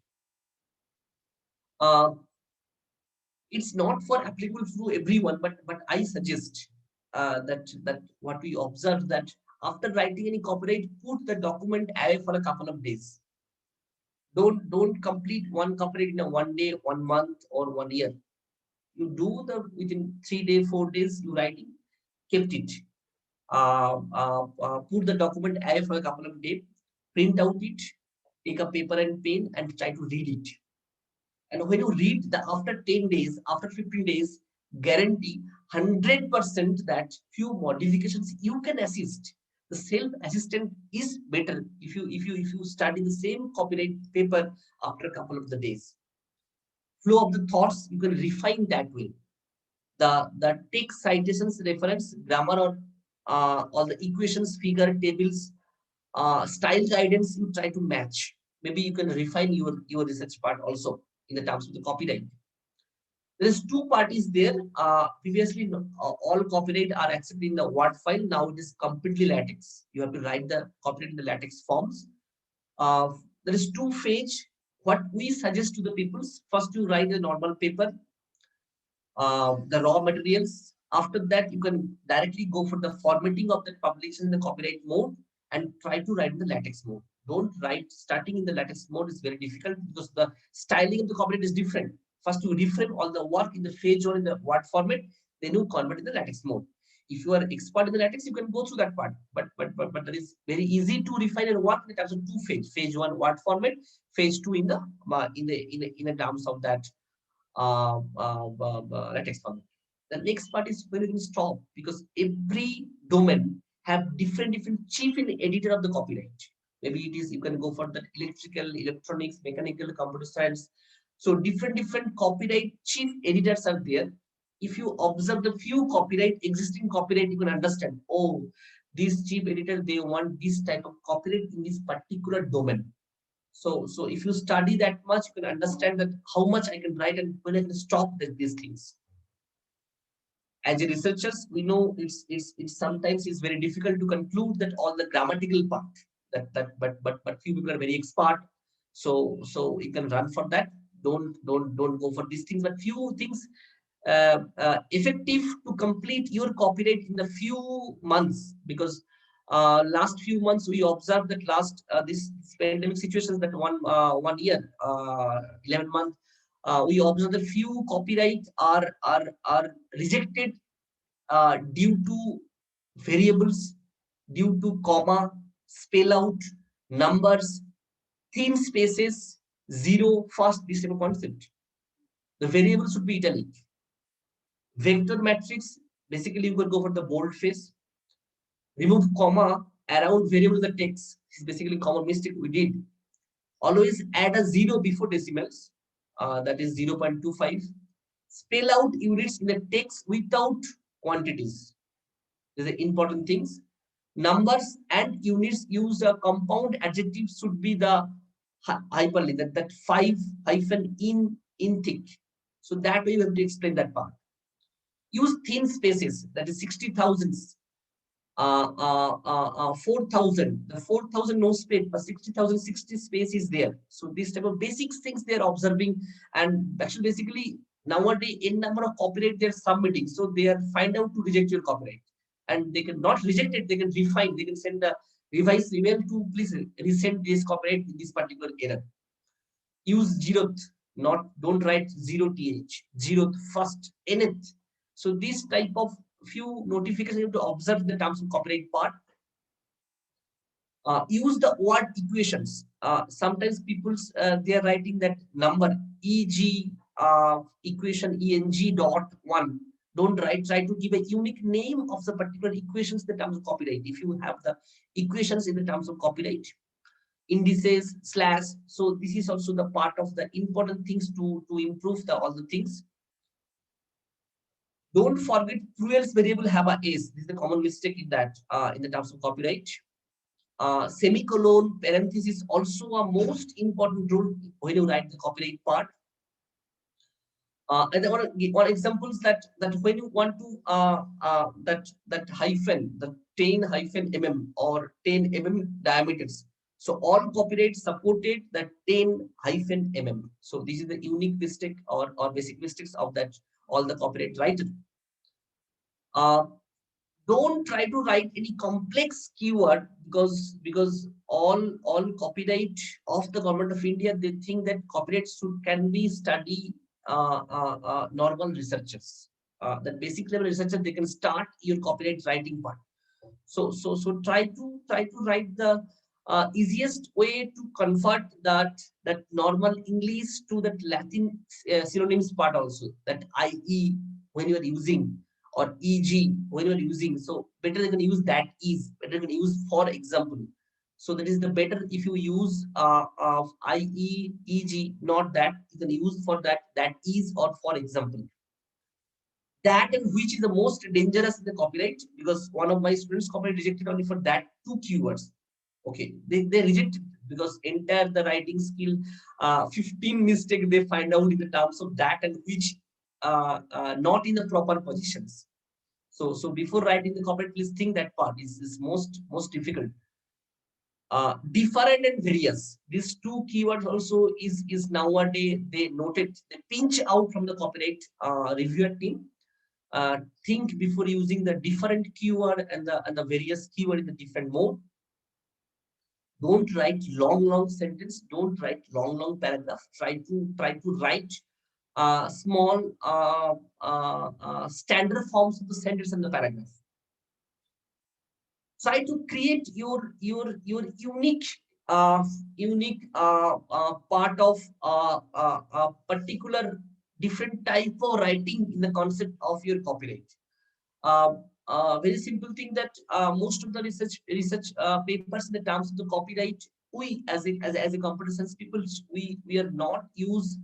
It's not for applicable to everyone, but I suggest that what we observe, that after writing any copyright, put the document away for a couple of days. Don't complete one copyright in a 1 day, 1 month, or 1 year. You do the within 3 days, 4 days, you writing, kept it. Put the document away for a couple of days, print out it, take a paper and pen, and try to read it. And when you read the after 10 days, after 15 days, guarantee 100% that few modifications you can assist. The self-assistant is better if you study the same copyright paper after a couple of the days. Flow of the thoughts, you can refine that way. The text citations, reference, grammar, or all the equations, figure, tables, style guidance, you try to match. Maybe you can refine your research part also in the terms of the copyright. There is 2 parties there. Previously, all copyright are accepted in the Word file. Now it is completely LaTeX. You have to write the copyright in the LaTeX forms. There is 2 phase. What we suggest to the people: first, you write a normal paper, the raw materials. After that, you can directly go for the formatting of the publication in the copyright mode and try to write in the LaTeX mode. Don't write starting in the LaTeX mode is very difficult, because the styling of the copyright is different. First, you reframe all the work in the page or in the Word format, then you convert in the LaTeX mode. If you are expert in the LaTeX, you can go through that part. But that is very easy to refine and work in terms of 2 phase. Phase 1 Word format, phase 2 in the terms of that LaTeX format. The next part is when you can stop, because every domain have different chief editor of the copyright. Maybe it is, you can go for the electrical, electronics, mechanical, computer science. So different copyright chief editors are there. If you observe the few existing copyright, you can understand, oh, this chief editor, they want this type of copyright in this particular domain. So if you study that much, you can understand that how much I can write and when I can stop these things. As a researchers, we know it's sometimes it's very difficult to conclude that all the grammatical part, but few people are very expert, so you can run for that. Don't go for these things, but few things effective to complete your copyright in the few months, because last few months we observed that last this pandemic situations, that 1 year, 11 months, we observed that few copyright are rejected due to variables, due to comma, spell out, numbers, thin spaces, zero, first, this type of concept. The variable should be italic. Vector matrix, basically you could go for the boldface. Remove comma around variable the text. This is basically common mistake we did. Always add a zero before decimals, that is 0.25. Spell out units in the text without quantities. These are important things. Numbers and units use a compound adjective should be the hyperlink, that 5 hyphen in thick. So that way you have to explain that part. Use thin spaces, that is 60,000. 4,000, the 4,000 no space, but 60,000 60 space is there. So these type of basic things they are observing, and actually basically nowadays in number of copyright they're submitting, so they are find out to reject your copyright, and they can not reject it, they can refine, they can send a revised email to please resend this copyright with this particular error. Use zeroth, not don't write zero th, zeroth first, nth. So this type of few notifications you have to observe the terms of copyright part. Use the word equations. Sometimes people they are writing that number eg equation eng dot one. Don't write. Try to give a unique name of the particular equations in the terms of copyright. If you have the equations in the terms of copyright, indices slash. So this is also the part of the important things to improve the all the things. Don't forget cruel's variable have a s. This is the common mistake in that in the terms of copyright. Semicolon parenthesis also a most important rule when you write the copyright part. And I want to give one examples that when you want to that hyphen, the 10 hyphen mm or 10 mm diameters. So all copyright supported that 10 hyphen mm. So this is the unique mistake or basic mistakes of that all the copyright writer. Don't try to write any complex keyword because all copyright of the government of India, they think that copyright can be study normal researchers. That basic level researcher, they can start your copyright writing part. So try to write the easiest way to convert that normal English to that Latin synonyms part also, that IE when you are using, or EG when you are using. So better they can use that is, better they can use for example. So that is the better if you use IE, EG, not that, you can use for that is or for example. That and which is the most dangerous in the copyright, because one of my students copyright rejected only for that two keywords. Okay, they rejected because entire the writing skill 15 mistake they find out in the terms of that and which not in the proper positions. So before writing the copyright, please think that part is most difficult. Different and various, these two keywords also is nowadays they noted, they pinch out from the copyright reviewer team. Think before using the different keyword and the various keyword in the different mode. Don't write long sentence. Don't write long paragraph. Try to write small standard forms of the sentence and the paragraph. Try to create your unique part of a particular different type of writing in the concept of your copyright. Very simple thing that most of the research papers in the terms of the copyright, we as a computer science people, we are not use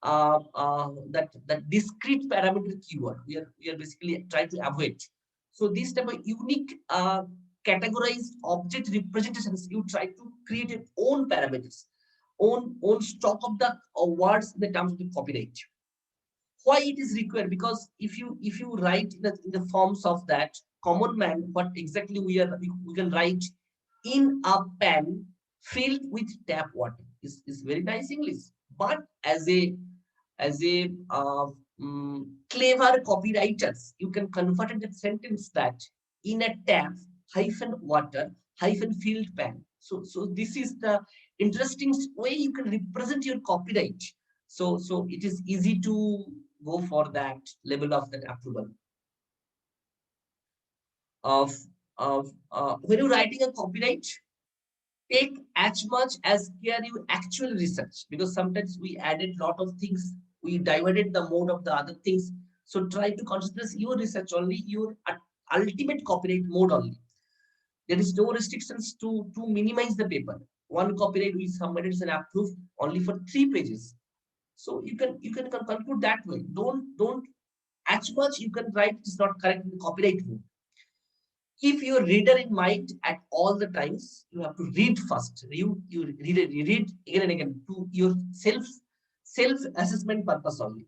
that discrete parameter keyword. We are basically trying to avoid. So this type of unique categorized object representations, you try to create your own parameters, own stock of the words in the terms of the copyright. Why it is required? Because if you write in the forms of that common man, what exactly we can write in a pan filled with tap water is very nice English, but as a clever copywriters, you can convert the sentence that in a tap hyphen water hyphen filled pan. So this is the interesting way you can represent your copyright. So it is easy to go for that level of that approval. When you're writing a copyright, take as much as care you actual research, because sometimes we added lot of things, we diverted the mode of the other things. So try to consider your research only, your ultimate copyright mode only. There is no restrictions to minimize the paper. One copyright we submitted and approved only for 3 pages. So you can conclude that way. Don't as much you can write is not correct in the copyright mode. Keep your reader in mind at all the times. You have to read first. You read again and again to your self assessment purpose only.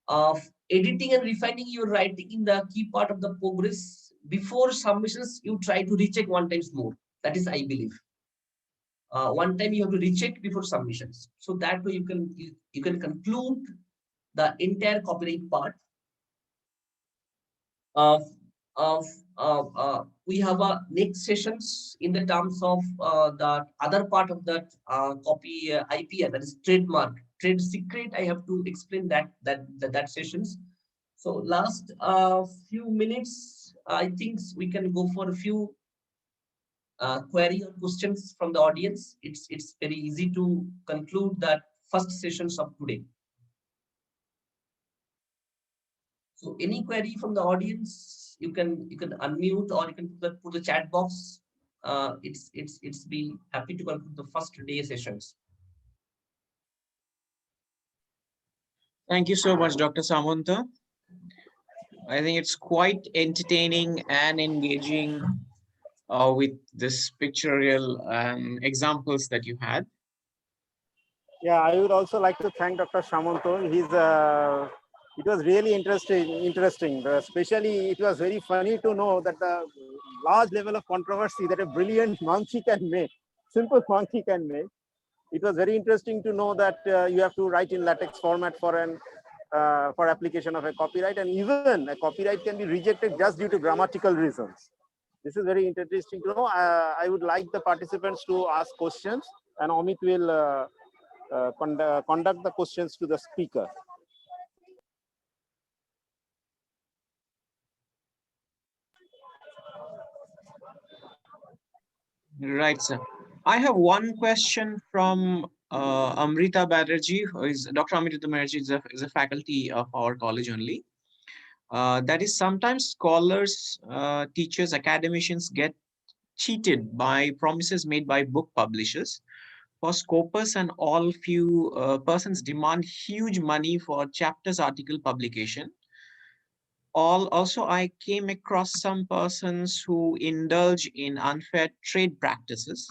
Of editing and refining your writing in the key part of the progress. Before submissions, you try to recheck one times more. That is, I believe. One time you have to recheck before submissions. So that way you can conclude the entire copyright part of we have a next sessions in the terms of the other part of that copy IPR, that is trademark, trade secret. I have to explain that sessions. So last few minutes, I think we can go for a few query or questions from the audience. It's very easy to conclude that first sessions of today. So any query from the audience, you can unmute or you can put the chat box. It's be happy to conclude the first day sessions. Thank you so much, Dr. Samanta. I think it's quite entertaining and engaging with this pictorial examples that you had. Yeah, I would also like to thank Dr. Samanto. It was really interesting. Especially, it was very funny to know that the large level of controversy that a brilliant monkey can make, simple monkey can make. It was very interesting to know that you have to write in LaTeX format for application of a copyright, and even a copyright can be rejected just due to grammatical reasons. This is very interesting to know. I would like the participants to ask questions, and Amit will conduct the questions to the speaker. Right, sir. I have one question from Amrita Banerjee, who is Dr. Amrita Banerjee is a faculty of our college only. That is, sometimes scholars, teachers, academicians get cheated by promises made by book publishers. For Scopus and all, few persons demand huge money for chapters article publication. Also, I came across some persons who indulge in unfair trade practices.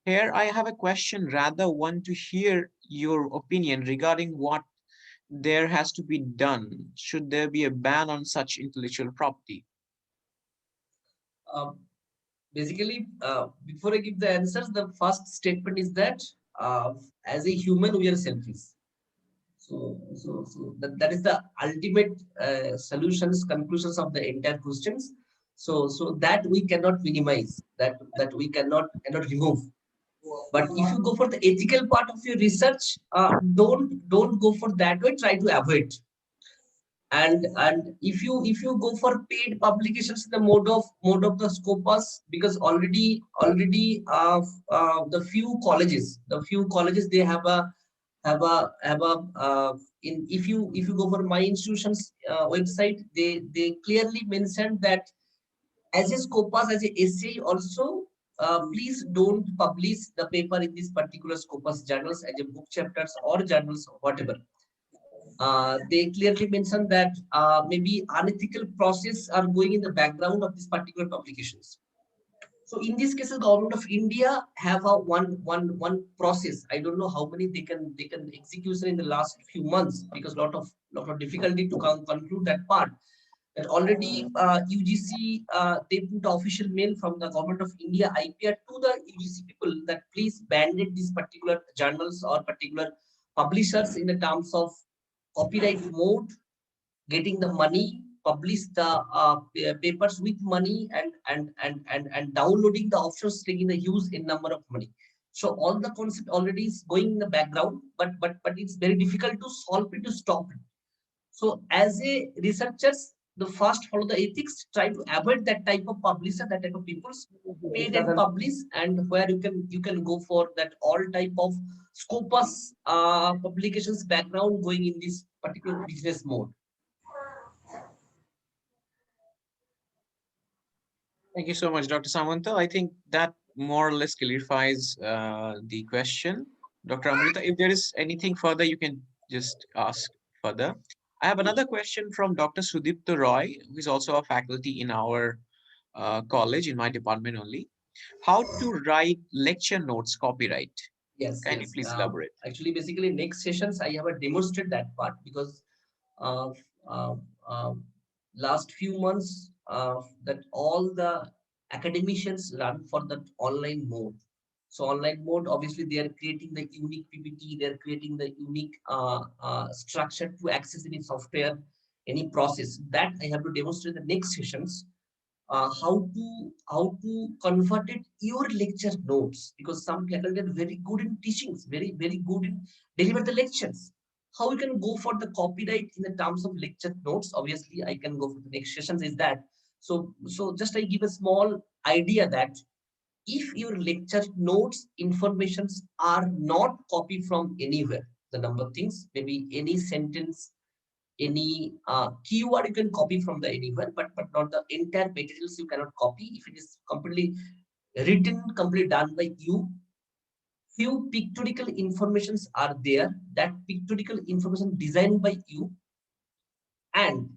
Here I have a question, rather want to hear your opinion regarding what there has to be done. Should there be a ban on such intellectual property? Basically, before I give the answers, the first statement is that as a human, we are selfish. So that is the ultimate solutions, conclusions of the entire questions. So that we cannot minimize, that we cannot remove. But if you go for the ethical part of your research, don't go for that way. Try to avoid. And if you go for paid publications in the mode of the Scopus, because already the few colleges they have a if you go for my institution's website, they clearly mentioned that as a Scopus, as a essay also, please don't publish the paper in this particular Scopus journals as a book chapters or journals or whatever. They clearly mentioned that maybe unethical process are going in the background of these particular publications. So in this case, the government of India have a one process. I don't know how many they can execution in the last few months, because lot of difficulty to conclude that part. That already UGC they put official mail from the government of India IPR to the UGC people that please bandit these particular journals or particular publishers in the terms of copyright mode, getting the money, publish the papers with money, and downloading the options, taking the huge in number of money. So all the concept already is going in the background, but it's very difficult to solve it, to stop it. So as a researchers, the first follow the ethics, try to avoid that type of publisher, that type of people's paid and publish, and where you can go for that all type of scopus publications background going in this particular business mode. Thank you so much, Dr. Samanta. I think that more or less clarifies the question. Dr. Amrita, if there is anything further, you can just ask further. I have another question from Dr. Sudipta Roy, who is also a faculty in our college, in my department only. How to write lecture notes copyright? Yes, Can you yes. please elaborate? Actually, basically, next sessions I have demonstrated that part, because uh, uh, uh, last few months that all the academicians run for that online mode. So online mode, obviously, they are creating the unique PPT, they are creating the unique structure to access any software, any process. That I have to demonstrate the next sessions, how to convert it your lecture notes, because some faculty are very good in teachings, very good in deliver the lectures. How you can go for the copyright in the terms of lecture notes? Obviously, I can go for the next sessions. Is that so? Just I give a small idea that if your lecture notes informations are not copied from anywhere, the number of things, maybe any sentence, any keyword you can copy from the anywhere, but not the entire materials you cannot copy. If it is completely written, completely done by you, few pictorial informations are there, that pictorial information designed by you. And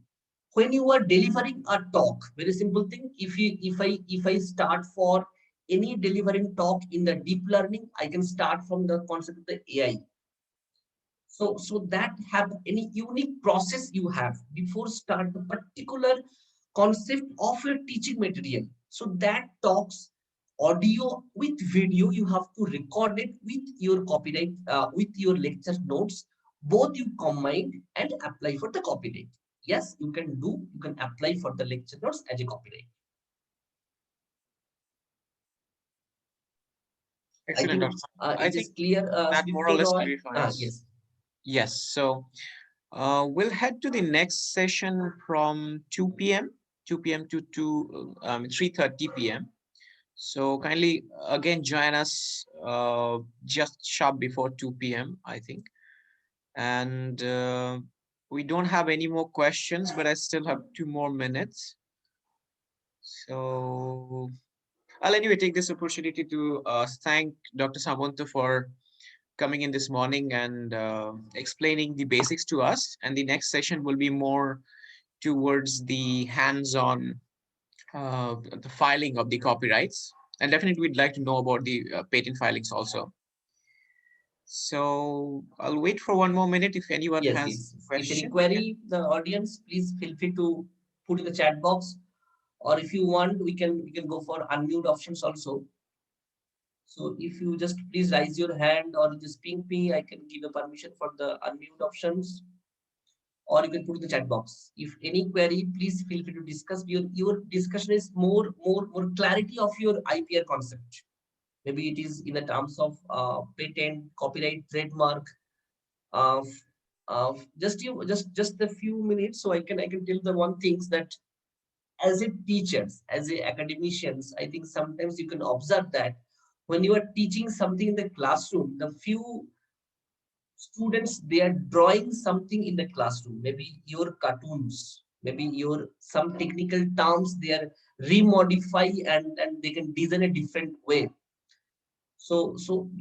when you are delivering a talk, very simple thing, if I start for any delivering talk in the deep learning, I can start from the concept of the AI. So that have any unique process you have before start the particular concept of your teaching material. So that talks audio with video, you have to record it with your copyright, with your lecture notes, both you combine and apply for the copyright. Yes, you can apply for the lecture notes as a copyright. I Excellent, think Dr. Samanta. I it think is clear, that more or Sudipta less Roy. clarifies. Yes. Yes. So we'll head to the next session from 2 p.m. 2 p.m. to 3:30 p.m. So kindly again join us just sharp before 2 p.m. I think. And we don't have any more questions, but I still have 2 more minutes. So I'll anyway take this opportunity to thank Dr. Samanta for coming in this morning and explaining the basics to us. And the next session will be more towards the hands-on the filing of the copyrights. And definitely we'd like to know about the patent filings also. So I'll wait for 1 more minute if anyone Yes, has yes. a If any question. query, the audience, please feel free to put in the chat box. Or if you want, we can go for unmute options also. So if you just please raise your hand or just ping me, I can give a permission for the unmute options. Or you can put in the chat box. If any query, please feel free to discuss. Your discussion is more clarity of your IPR concept. Maybe it is in the terms of patent, copyright, trademark. Uh, just a few minutes, so I can tell the one things that as a teachers, as a academicians, I think sometimes you can observe that when you are teaching something in the classroom, the few students, they are drawing something in the classroom, maybe your cartoons, maybe your some technical terms, they are remodify and they can design a different way. So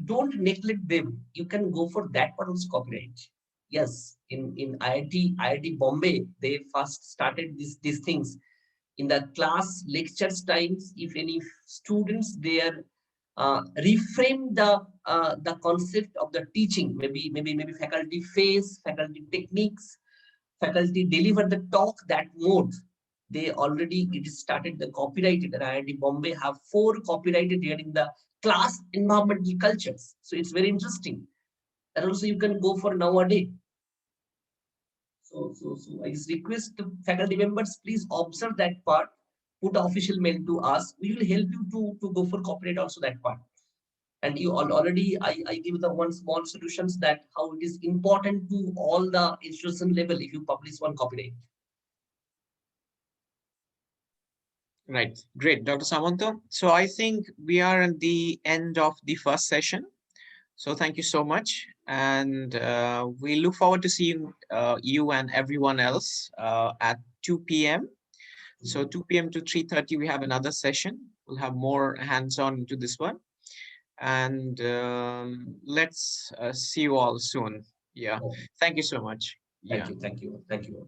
don't neglect them. You can go for that part of copyright. Yes, in IIT Bombay, they first started these things in the class lectures times. If any students there reframe the concept of the teaching, maybe faculty face, faculty techniques, faculty deliver the talk, that mode, they already it is started the copyrighted. And IIT Bombay have 4 copyrighted during the class environmental cultures. So it's very interesting. And also you can go for nowadays. So I just request the faculty members, please observe that part, put the official mail to us. We will help you to go for copyright also that part. And you already, I give the one small solutions that how it is important to all the institution level if you publish one copyright. Right. Great, Dr. Samanta. So I think we are at the end of the first session. So thank you so much. And we look forward to seeing you and everyone else at 2 p.m. So 2 p.m. to 3:30, we have another session. We'll have more hands-on into this one. And let's see you all soon. Yeah. Okay. Thank you so much. Yeah. Thank you. Thank you. Thank you.